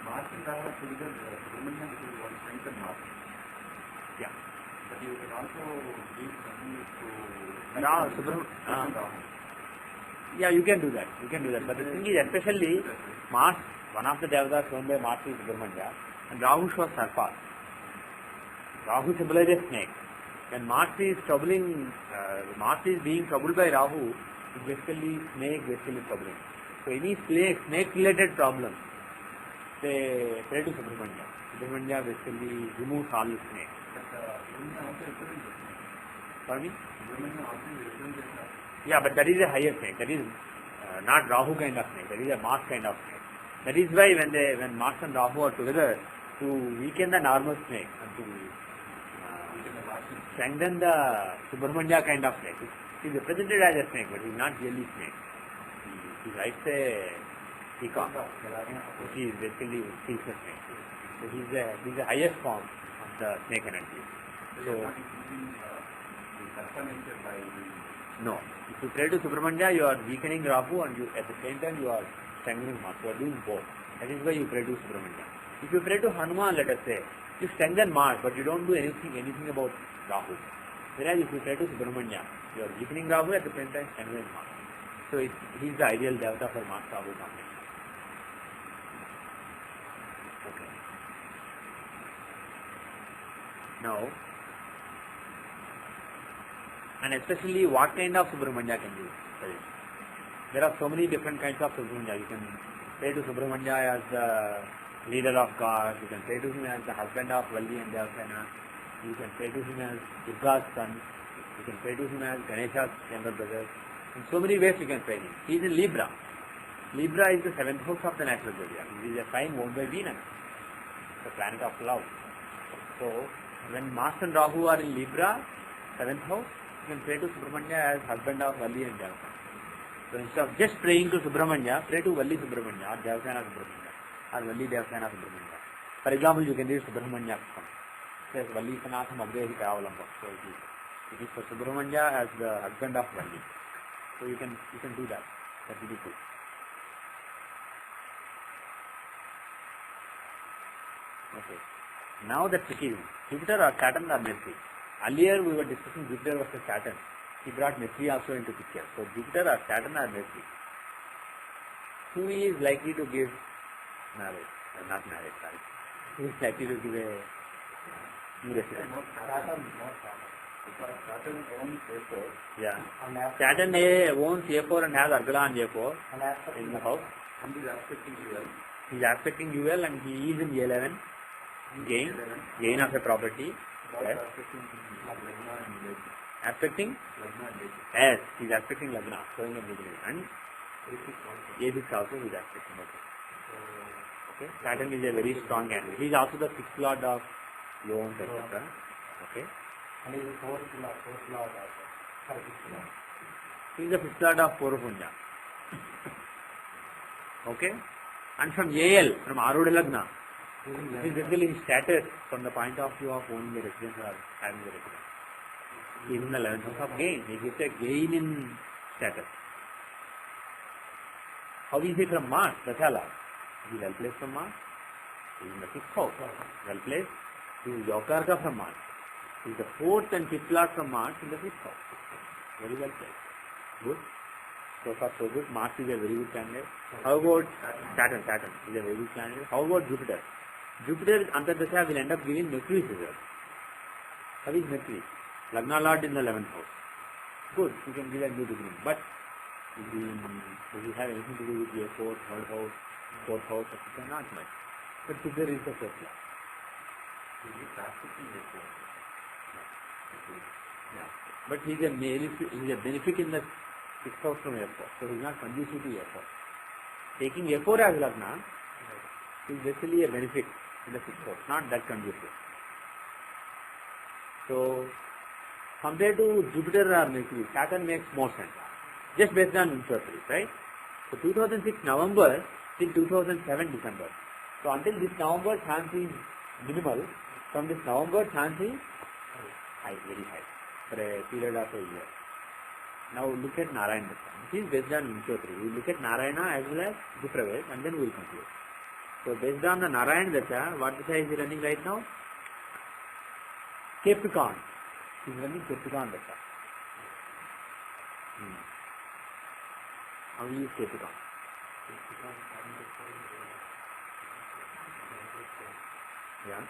Mars and Rahu together, Subramanya is one strength and Mars. Yeah. But you can also give something to Rahu, yeah, you can do that. You can do that. But the thing is, especially Mars, one of the devatas shown by Mars is Subramanya, and Rahu shows Sarpa. Rahu symbolizes snake. When Mars is Mars is being troubled by Rahu, it's basically snake basically troubling. So any snake related problem, they pray to Subramanya. Subramanya basically removes all the snake. Pardon me? Yeah, but that is a higher snake. That is not Rahu kind of snake. That is a Mars kind of snake. That is why when Mars and Rahu are together, to weaken the normal snake and to strengthen the Subramanya kind of snake. He is represented as a snake, but he is not really snake. He writes a peacock, which is basically a snake. So he is the highest form of the snake energy. So no. If you pray to Subramanya, you are weakening Rahu and at the same time you are strengthening Mars. You are doing both. That is why you pray to Subramanya. If you pray to Hanuman, let us say, you strengthen Mars, but you don't do anything about Rahu. Whereas if you pray to Subramanya, you are weakening Rahu at the same time strengthening Mars. So he is the ideal devata for Mars Rahu combination. Okay. Now, and especially what kind of Subramanya can you study? There are so many different kinds of Subramanya. You can pray to Subramanya as the leader of God. You can pray to him as the husband of Valli and Devasena. You can pray to him as Durga's son. You can pray to him as Ganesha's younger brother. In so many ways you can pray him. He is in Libra. Libra is the 7th house of the natural zodiac. It is a sign owned by Venus, the planet of love. So when Mars and Rahu are in Libra, 7th house, you can pray to Subramanya as husband of Valli and Devasena. So instead of just praying to Subramanya, pray to Valli Subramanya or Devasena Subramanya or Valli Devasena Subramanya. For example, you can read Subramanya. It says Valli Sanatham Abdehi Kavalambam. So it is for Subramanya as the husband of Valli. So you can do that. That will be good. Okay. Now the tricky one. Jupiter or Saturn or Mercury. Earlier we were discussing Jupiter versus Saturn. He brought Mercury also into picture. So Jupiter or Saturn or Mercury. Who is likely to give marriage? Not marriage, sorry. Who is likely to give a new residence? Saturn owns A4. Yeah. Saturn owns A4 and has Argala on A4 in the house. And is aspecting UL. He is aspecting UL and he is in E11. Gain of a property. Yes. Aspecting? Yes, he is aspecting Lagna. Showing a beginning. And A6 also he is aspecting. Okay. Saturn is a very strong angle. He is also the 6th lord of loans, etc. Okay. And he is 4th lord also. He is the fifth lord of Purvapunja. Okay? And from AL, from Arudha Lagna, this is basically his status from the point of view of owning the residence or having the residence. He is in the 11th house of gain. He gives a gain in status. How is he from Mars? Dashala. He is well placed from Mars. He is in the 6th house. Well placed. He is Yokarka from Mars. He is the 4th and 5th lord from Mars in the 5th house. Very well placed. Good. So far so good. Mars is a very good candidate. How about Saturn? Saturn is a very good candidate. How about Jupiter? Jupiter Antardasha will end up giving Mercury's result. How is Mercury? Lagna Lord in the 11th house. Good. You can give a new beginning. But does he have anything to do with your 4th, 3rd house, 4th house, etc.? Not much. But Jupiter is the 1st lord. Yeah. But he is a benefit in the 6th house from F4. So he is not conducive to F4. Taking F4 as Lagna is basically a benefit in the 6th house, not that conducive. So compared to Jupiter or Mercury, Saturn makes more sense. Just based on Mercury, right? So 2006 November till 2007 December. So until this November, chance is minimal. From this November, chance is high, very high, for a period of a year. Now look at Narayana Dasha. This is based on Mercury. We look at Narayana as well as Dupravesh and then we will conclude. So based on the Narayana Dasha, what Dasha is he running right now? Capricorn. He is running Capricorn Dasha. How do you use Capricorn? Yeah.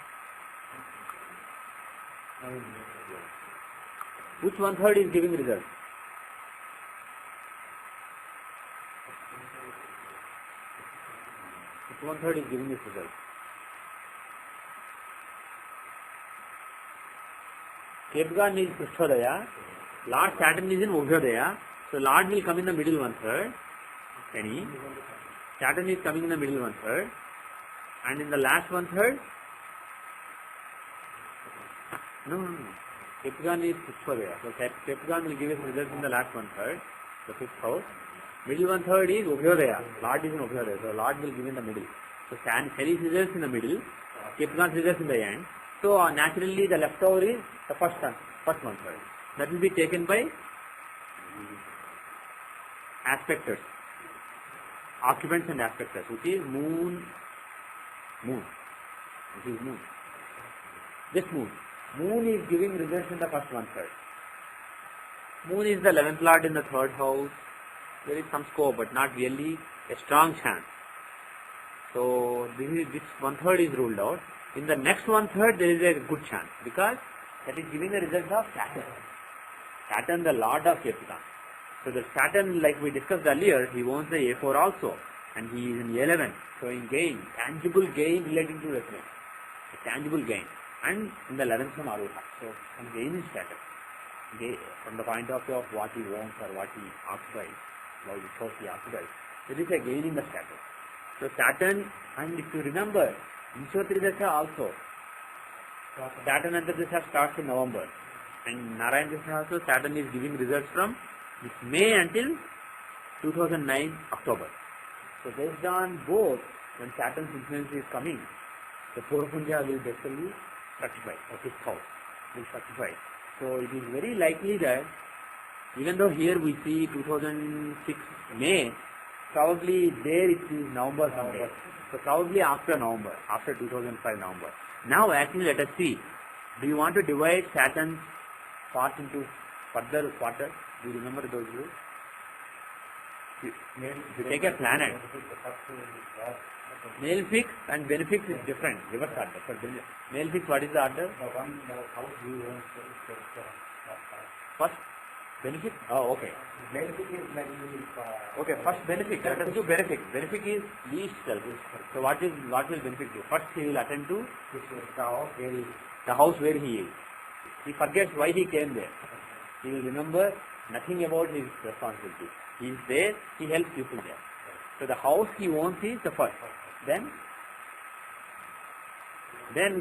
Which 1/3 is giving result? Which 1/3 is giving this result? Capricorn is Krishnodaya. Lord Saturn is in Ubhyodaya. So Lord will come in the middle 1/3. Any. Saturn is coming in the middle 1/3. And in the last 1/3, no. Capricorn is Krishnodaya. So Capricorn will give us results in the last 1/3, the 5th house. Middle 1/3 is Ubhyodaya. Lord is in Ubhyodaya. So Lord will give in the middle. So Shani's results in the middle, Capricorn's results in the end. So naturally the leftover is the first 1/3. That will be taken by aspectors, occupants and aspectors, which is moon. Which is moon. This moon. Moon is giving results in the first 1/3. Moon is the 11th lord in the 3rd house. There is some scope, but not really a strong chance. So this 1/3 is ruled out. In the next 1/3 there is a good chance because that is giving the result of Saturn. Saturn, the lord of Capricorn. So the Saturn, like we discussed earlier, he owns the A4 also, and he is in 11, showing gain, tangible gain relating to residence, a tangible gain, and in the 11th from Arudha. So some gain is Saturn. From the point of view of what he owns or what he occupies, what he occupies, there is a gain in the Saturn. So Saturn, and if you remember, Vishwatri Dasha also, Saturn Antardasha starts in November, and Narayana Dasha also, Saturn is giving results from this May until 2009 October. So based on both, when Saturn's influence is coming, the Purvapunja will basically fructify, or 5th house will fructify. So it is very likely that even though here we see 2006 May, probably there it is November somewhere. So probably after November, after 2005 November. Now actually let us see, do you want to divide Saturn's part into further quarters? Do you remember those rules? If you take a planet, malefic and benefic is different, reverse order. For malefic, what is the order? First benefic? Oh, okay. Benefic is like okay, first benefic. Let us do benefic. Benefic is least selfish. So what will benefic do? First he will attend to the house where he is. He forgets why he came there. He will remember nothing about his responsibility. He is there, he helps people there. So the house he owns is the first. Then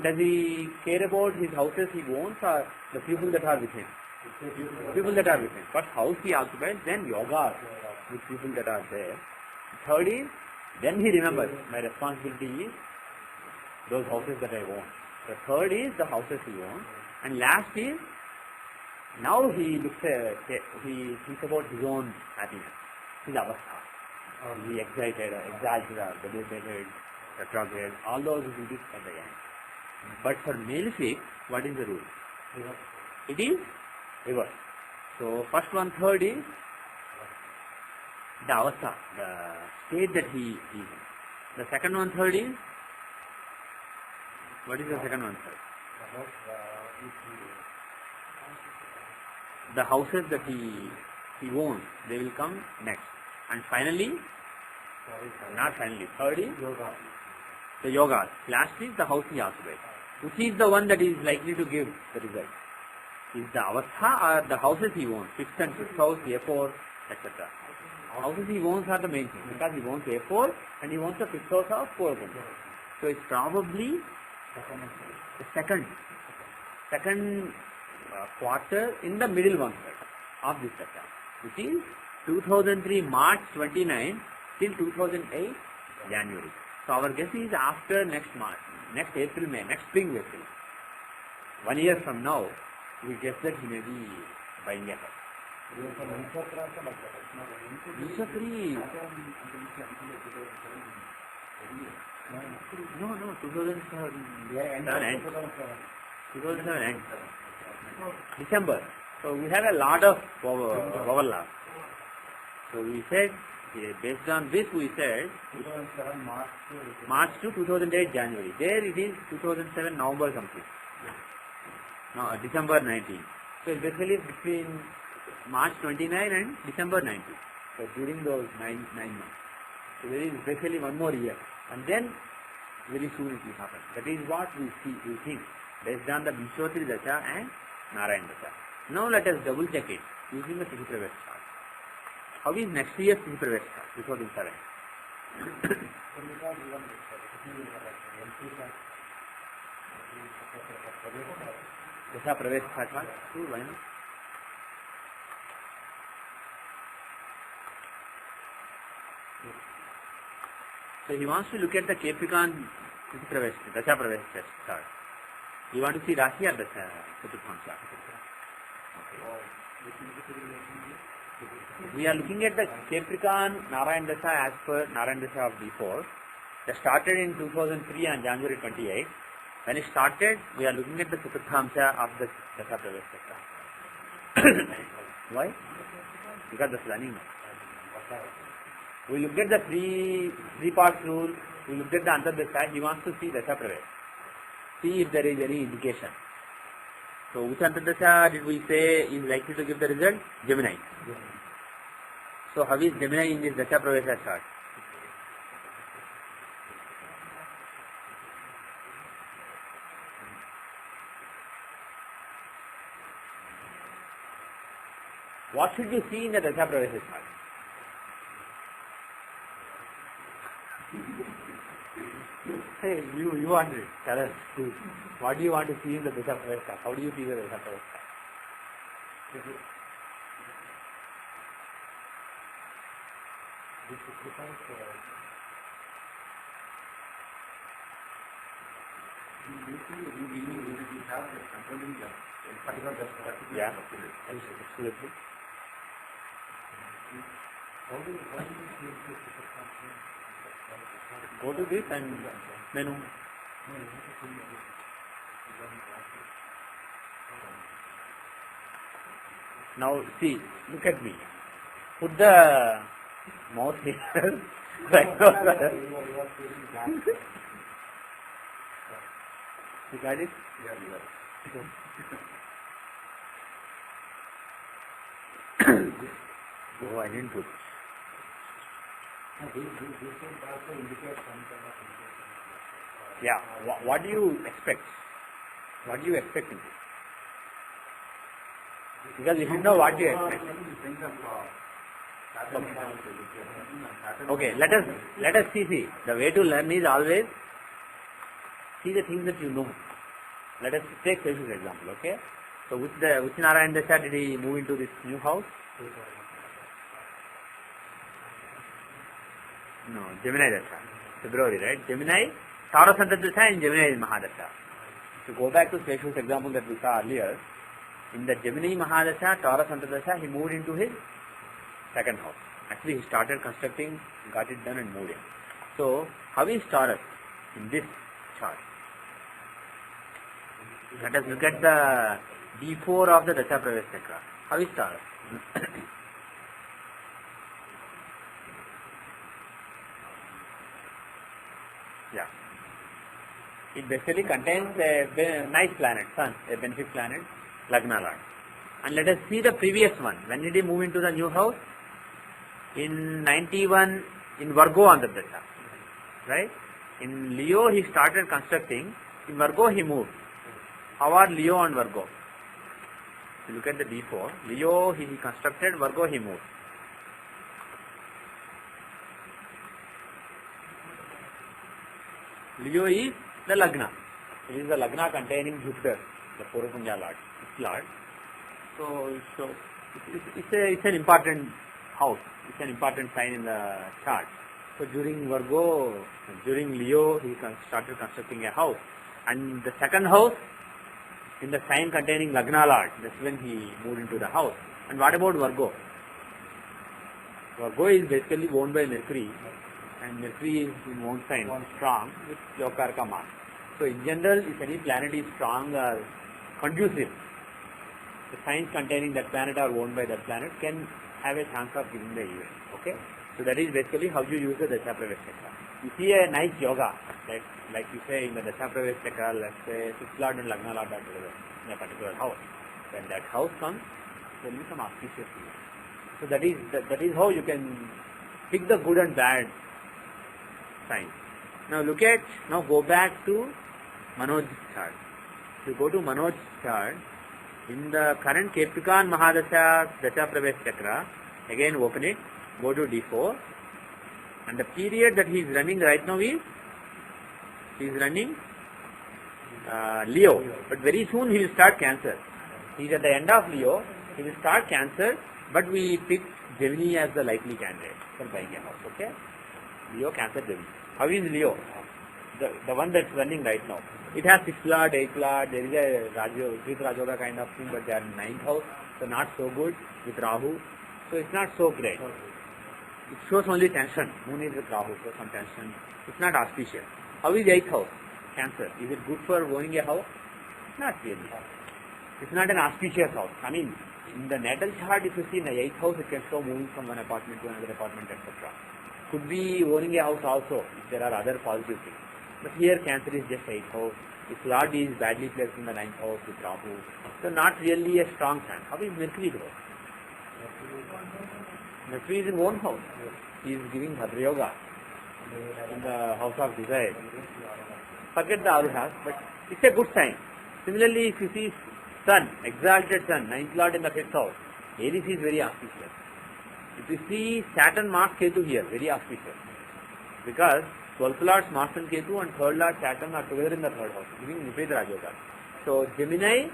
does he care about his houses he owns or the people that are with him? People that are within. First house he occupies, then yoga with people that are there. Third is, then he remembers, my responsibility is those houses that I own. The third is the houses he owns. And last is, now he looks he thinks about his own happiness, his avastha. He excited, exalted, debilitated, retrograde, all those will be at the end. But for malefic, what is the rule? It is reverse. So first one third is the avastha, the state that he is in. The second one third is, what is the second one third? The houses that he owns, they will come next. And finally, not finally, third is the yoga. Last is the house he occupies. Which is the one that is likely to give the result? Is the avastha or the houses he owns? Fifth and fifth house, A4, etc. Houses he owns are the main thing because he owns A4 and he owns the fifth house of 4. So it's probably the second quarter in the middle one of this sector, which is 2003 March 29 till 2008 January. So our guess is after next March, next April, May, next spring April. 1 year from now, we guess that he may be buying a house. No, 2007 end. December. So we have a lot of overlap. So we said, based on this we said, 2007 March to 2008 January. There it is 2007 November something. No, December 19. So it's basically between March 29 and December 19. So during those 9 months. So there is basically 1 more year. And then very soon it will happen. That is what we think based on the Vishwatri Dasha and Narayan Dasha. Now let us double check it using the Tithi Pravesh chart. How is next year's Tithi Pravesh chart? 2007. Dasha Pravesh chart? Why not? So he wants to look at the Capricorn Tithi Pravesh, Dasha Pravesh chart. You want to see Rashi or Dasha Chaturtham chart? We are looking at the Capricorn Narayan Dasha as per Narayan Dasha of before. That started in 2003 on January 28. When it started, we are looking at the Chaturthamsha of the Dasha Pravesh chart. Why? Because that's running. We looked at the three parts rule, we looked at the Antardasha, he wants to see Dasha Pravesh. See if there is any indication. So which Antardasha did we say is likely to give the result? Gemini. So how is Gemini in this Dasha Pravesh chart? What should you see in the Dasha Pravesh chart? Hey, you want to tell us what do you want to see in the Dasha Pravesh chart? How do you see the Dasha Pravesh chart? Yeah, absolutely. Go to this and menu. Now see, look at me. Put the mouse here. You got it? Oh, I didn't put. Yeah, what do you expect? What do you expect in this? Because you should know what you expect. Okay, let us see. The way to learn is always see the things that you know. Let us take Seshu's example, okay? So which Narayan Dasha did he move into this new house? No, Gemini Dasha. February, right? Gemini, Taurus Dasha and Gemini is Mahadasha. To go back to Seshu's example that we saw earlier, in the Gemini Mahadasha, Taurus Dasha, he moved into his second house. Actually, he started constructing, got it done and moved in. So, how is Taurus in this chart? Let us look at the D4 of the Dasha Pravesh Chakra. How is Taurus? Yeah. It basically contains a nice planet, Sun, a benefic planet, Lagna Lord. And let us see the previous one. When did he move into the new house? In 91, in Virgo on the Dasha. Right? In Leo he started constructing, in Virgo he moved. How are Leo and Virgo? If you look at the D4, Leo he constructed, Virgo he moved. Leo is the Lagna. It is the Lagna containing Jupiter, the Purusanya Lord, its Lord. So it's an important house. It's an important sign in the chart. So during Leo, he started constructing a house. And the second house, in the sign containing Lagna Lord, that's when he moved into the house. And what about Virgo? Virgo is basically owned by Mercury. And Mercury is in one sign, strong, with Yokarka Mars. So in general, if any planet is strong or conducive, the signs containing that planet or owned by that planet can have a chance of giving the event. Okay? So that is basically how you use the Dasha Pravesh Chakra. You see a nice yoga, like you say in the Dasha Pravesh Chakra, let's say 6th Lord and Lagna Lord are together in a particular house. When that house comes, there will be some auspicious event. So that is how you can pick the good and bad signs. Now go back to Manoj's chart. If you go to Manoj's chart, in the current Capricorn Mahadasha Dasha Pravesh Chakra, again open it, go to D4, and the period that he is running right now is, he is running Leo, but very soon he will start Cancer. He is at the end of Leo, he will start Cancer, but we pick Gemini as the likely candidate for buying a house, okay? Leo, Cancer, Gemini. How is Leo? The one that's running right now. It has 6th Lord, 8th Lord, there is a Rajoga kind of thing, but they are in 9th house, so not so good with Rahu. So it's not so great. It shows only tension. Moon is with Rahu, so some tension. It's not auspicious. How is 8th house? Cancer. Is it good for owning a house? Not really. It's not an auspicious house. I mean, in the natal chart, if you see in the 8th house, it can show moving from one apartment to another apartment, etc. Could be owning a house also, if there are other positive things. But here Cancer is just 8th house. Its Lord is badly placed in the 9th house with Rahu. So not really a strong sign. How is Mercury though? Mercury is in one house. He is giving Bhadra Yoga in the house of desire. Forget the other house, but it's a good sign. Similarly, if you see Sun, exalted Sun, 9th Lord in the 5th house, Aries is very auspicious. If you see Saturn, Mars, Ketu here, very auspicious. Because 12th Lord Mars and Ketu and 3rd Lord Saturn are together in the 3rd house, giving Viparita Rajoga. So Gemini,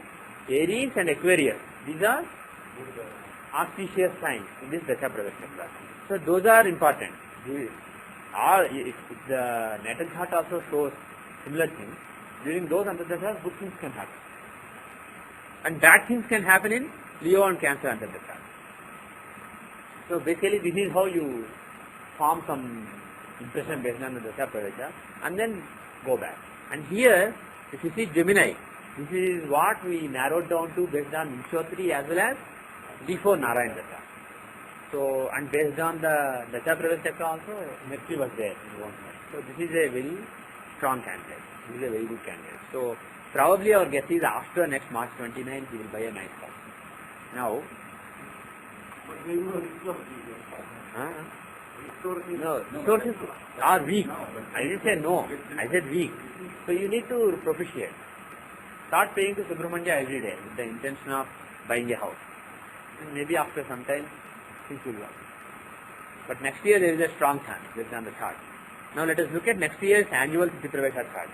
Aries and Aquarius, these are auspicious signs in this Dasha Pravesh Chakra. So those are important. If the natal chart also shows similar things, during those Antardashas, good things can happen. And bad things can happen in Leo and Cancer Antardasha. So basically this is how you form some impression based on the Dasha Pravesha and then go back. And here, if you see Gemini, this is what we narrowed down to based on Vimshotri as well as D4 Narayan Dasha. So, and based on the Dasha Pravesh Chakra also, Mercury was there. So this is a very strong candidate. This is a very good candidate. So probably our guess is after next March 29, he will buy a nice house. Now, no, resources are weak. I didn't say no, I said weak. So you need to propitiate. Start praying to Subramanya every day with the intention of buying a house. And maybe after some time, things will work. But next year there is a strong chance based on the chart. Now let us look at next year's annual Tithi Pravesha chart.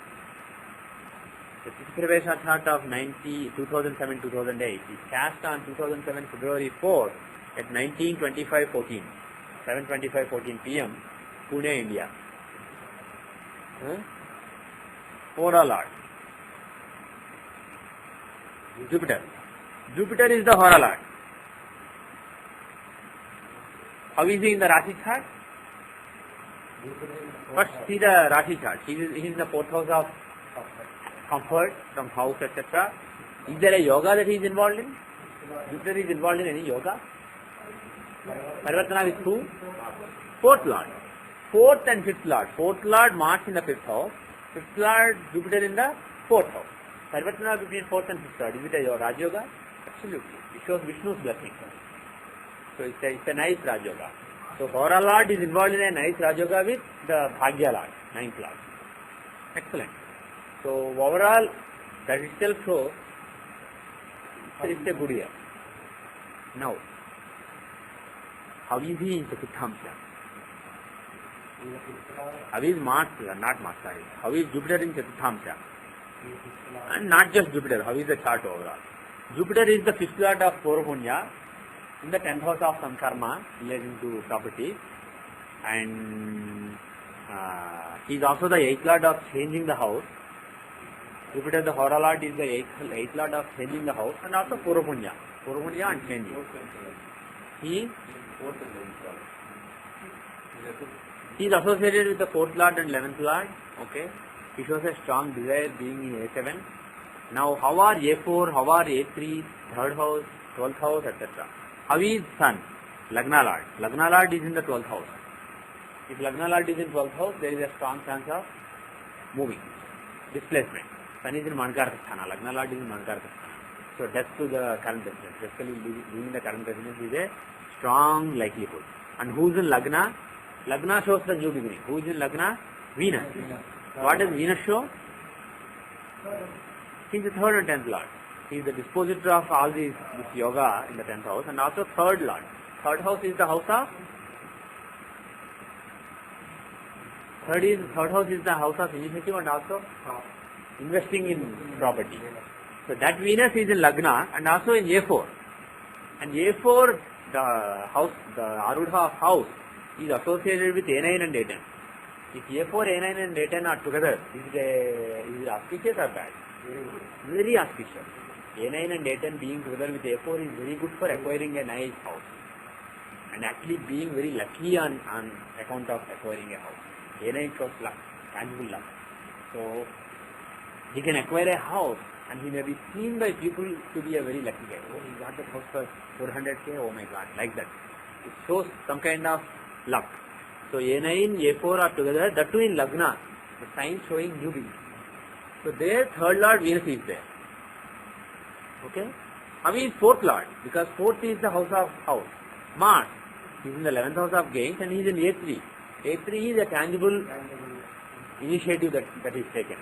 The Tithi chart of 2007-2008 is cast on 2007 February 4 at 19:25:14, 7:25:14 p.m. Pune, India. Hora Lord. Jupiter. Jupiter is the Hora Lord. How is he in the Rashi chart? First see the Rashi chart. He is in the fourth house of comfort from house, etc. Is there a yoga that he is involved in? Jupiter is involved in any yoga? Parivartana with who? Fourth Lord. Fourth and fifth Lord. Fourth Lord Mars in the fifth house. Fifth Lord Jupiter in the fourth house. Parivartana between fourth and fifth Lord. Is it a Raj Yoga? Absolutely. It shows Vishnu's blessing. So it's a nice Raj Yoga. So Hora Lord is involved in a nice Raj Yoga with the Bhagya Lord, ninth Lord. Excellent. So overall, that itself shows it's a good year. Now, how is he in Chaturthamsha? How is Mars, not Mars, sorry. How is Jupiter in Chaturthamsha? And not just Jupiter, how is the chart overall? Jupiter is the fifth lord of Purvapunya, in the 10th house of Sankarma, relating to property, and he is also the 8th lord of changing the house. Jupiter, the Hora Lord, is the 8th lord of changing the house, and also Purvapunya and changing. He is associated with the 4th lord and 11th lord. Okay, he shows a strong desire being in A7. Now, how are A4, how are A3, 3rd house, 12th house, etc. How is Sun? Lagna Lord. Lagna Lord is in the 12th house. If Lagna Lord is in 12th house, there is a strong chance of moving, displacement. Sun is in Mankaraka Sthana. Lagna Lord is in Mankaraka Sthana. So death to the current residence. Basically, leaving the current residence is a strong likelihood. And who is in Lagna? Lagna shows the new beginning. Who is in Lagna? Venus. What does Venus show? He is the 3rd and 10th Lord. He is the dispositor of all this yoga in the 10th house, and also 3rd Lord. 3rd house is the house of third house is the house of initiative and also investing in property. So that Venus is in Lagna and also in A4. And A4, the house, the Arudha of house, is associated with A9 and A10. If A4, A9 and A10 are together, is it auspicious or bad? Very auspicious. A9 and A10 being together with A4 is very good for acquiring a nice house. And actually being very lucky on account of acquiring a house. A9 shows luck, tangible luck. So, he can acquire a house and he may be seen by people to be a very lucky guy. Oh, he got the house for 400k, oh my god, like that. It shows some kind of luck. So, A9, A4 are together, that too in Lagna, the sign showing new beginning. So, there 3rd Lord Venus is there. Okay? How is 4th Lord? Because 4th is the house of house. Mars, he is in the 11th house of gains and he is in A3. A3 is a tangible initiative that is taken.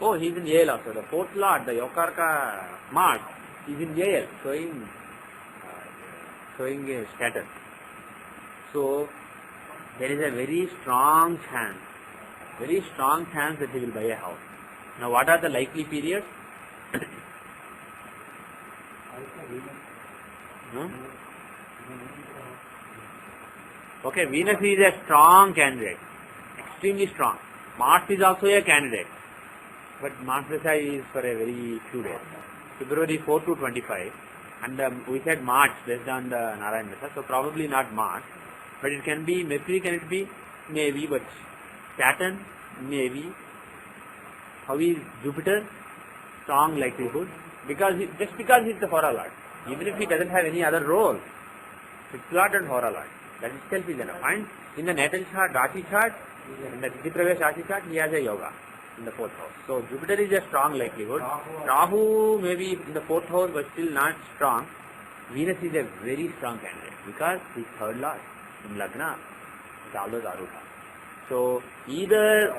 Oh, he is in AL also. The 4th Lord, the Yokarka Mars, is in AL, showing a status. So, there is a very strong chance that he will buy a house. Now, what are the likely periods? Okay, Venus is a strong candidate, extremely strong. Mars is also a candidate, but Mars Dasha is for a very few days, February 4 to 25, and we said March based on the Narayan Dasha, so probably not March, but it can be Mercury, can it be? Maybe, but Saturn, maybe. How is Jupiter? Strong likelihood, just because he is the Hora Lord, even if he doesn't have any other role, 6th Lord and Hora Lord, that itself is enough. And in the natal chart, Rashi chart, in the Tithi Pravesh Rashi chart, he has a yoga in the 4th house. So Jupiter is a strong likelihood. Rahu may be in the 4th house but still not strong. Venus is a very strong candidate because he is 3rd Lord in Lagna with all those Arudha. So either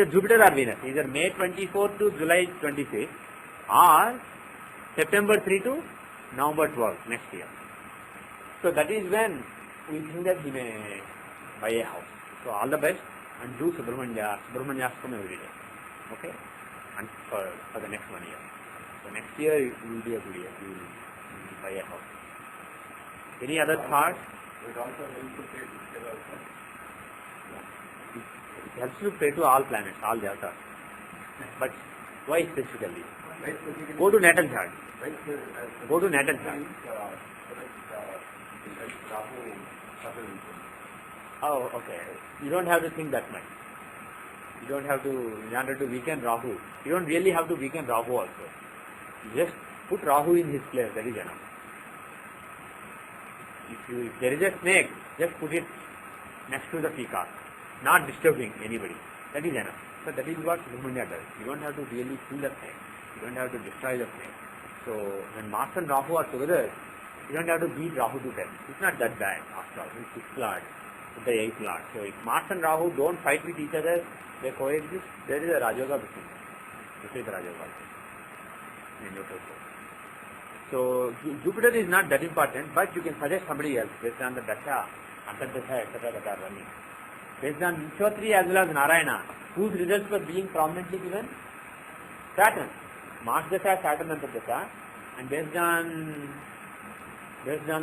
Jupiter or Venus, either May 24 to July 26 or September 3 to November 12 next year. So that is when we think that he may buy a house. So all the best and do Subramanyastam every day. Okay, and for the next 1 year. So next year it will be a good year. You will buy a house. Any other thoughts? It also helps to pay picture also. It helps to pray to all planets, all devatas. But why specifically? Right, specifically, Go to natal chart. right, Go to natal chart. Rahu, Saturn. Oh, okay. You don't have to think that much. You don't have to, in order to weaken Rahu, you don't really have to weaken Rahu also. You just put Rahu in his place, that is enough. If there is a snake, just put it next to the peacock, not disturbing anybody. That is enough. So that is what Brahmanya does. You don't have to really kill the snake. You don't have to destroy the snake. So when Mars and Rahu are together, you don't have to beat Rahu to death. It's not that bad after all. It's 6th Lord, with the 8th Lord. So if Mars and Rahu don't fight with each other, they coexist, there is a Rajoga between them. This is the Rajoga. So Jupiter is not that important, but you can suggest somebody else based on the Dasha, Antardasha, etc. that are running. Based on Vishwatri as well as Narayana, whose results were being prominently given? Saturn. Mars Dasha, Saturn Antardasha, and based on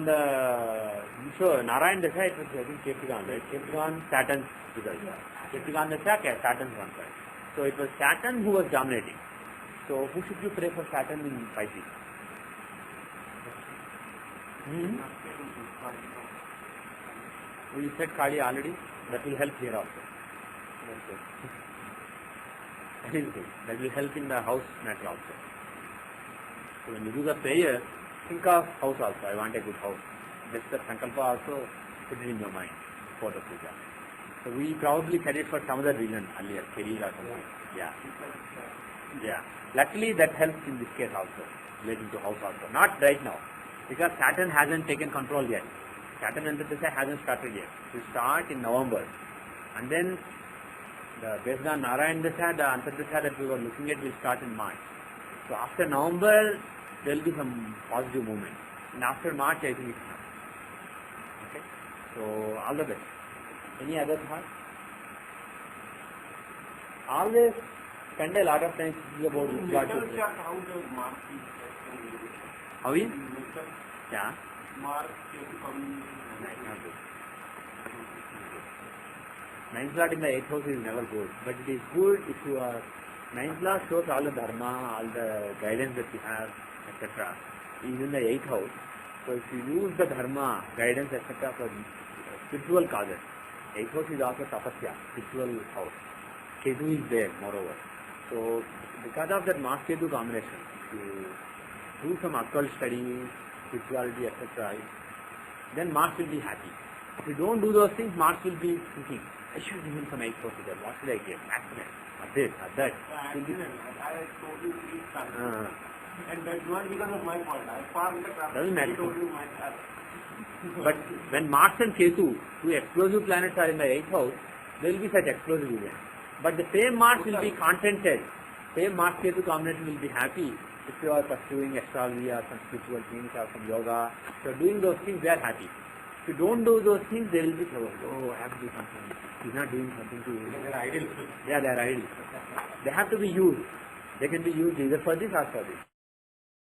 the Narayan Dasha, it was I think Ketugan, right? Ketugan, Saturn's result. Ketugan Dasha, Saturn's one side. So it was Saturn who was dominating. So who should you pray for Saturn in Pisces? We said Kali already. That will help here also. That is good. That will help in the house matter also. So when you do the prayer, think of house also. I want a good house. Just the sankalpa also, put it in your mind for the puja. So we probably said it for some other reason earlier, career or something. Yeah. Luckily that helps in this case also, relating to house also. Not right now, because Saturn hasn't taken control yet. Saturn Antardasha hasn't started yet. It will start in November. And then, based on Narayan Dasha, the Antardasha that we were looking at will start in March. So after November, there will be some positive movement. And after March, I think it's not. Okay? So, all the best. Any other thoughts? Always spend a lot of time thinking about which God to pray. How is? Yeah. Ninth Lord in the 8th house is never good, but it is good if you are. Ninth Lord shows all the dharma, all the guidance that you have, etc. Is in the 8th house. So if you use the dharma, guidance, etc. for spiritual causes, 8th house is also tapasya, spiritual house. Ketu is there, moreover. So because of that Mars Ketu combination, if you do some occult studies, spirituality, etc., then Mars will be happy. If you don't do those things, Mars will be thinking, I should give him some 8th house there. What should I give? Accident. Or this, or that. I told you 3 times. And that's not because of my fault. I found the traffic. Doesn't matter. I told you myself. But when Mars and Ketu, two explosive planets, are in the 8th house, there will be such explosive events. But the same Mars will be contented. Same Mars Ketu combination will be happy if you are pursuing astrology or some spiritual things or some yoga. If you are doing those things, they are happy. If you don't do those things, they will be trouble. Oh, I have to do something. He's not doing something to you. They are idle. Yeah, they are idle. They have to be used. They can be used either for this or for this.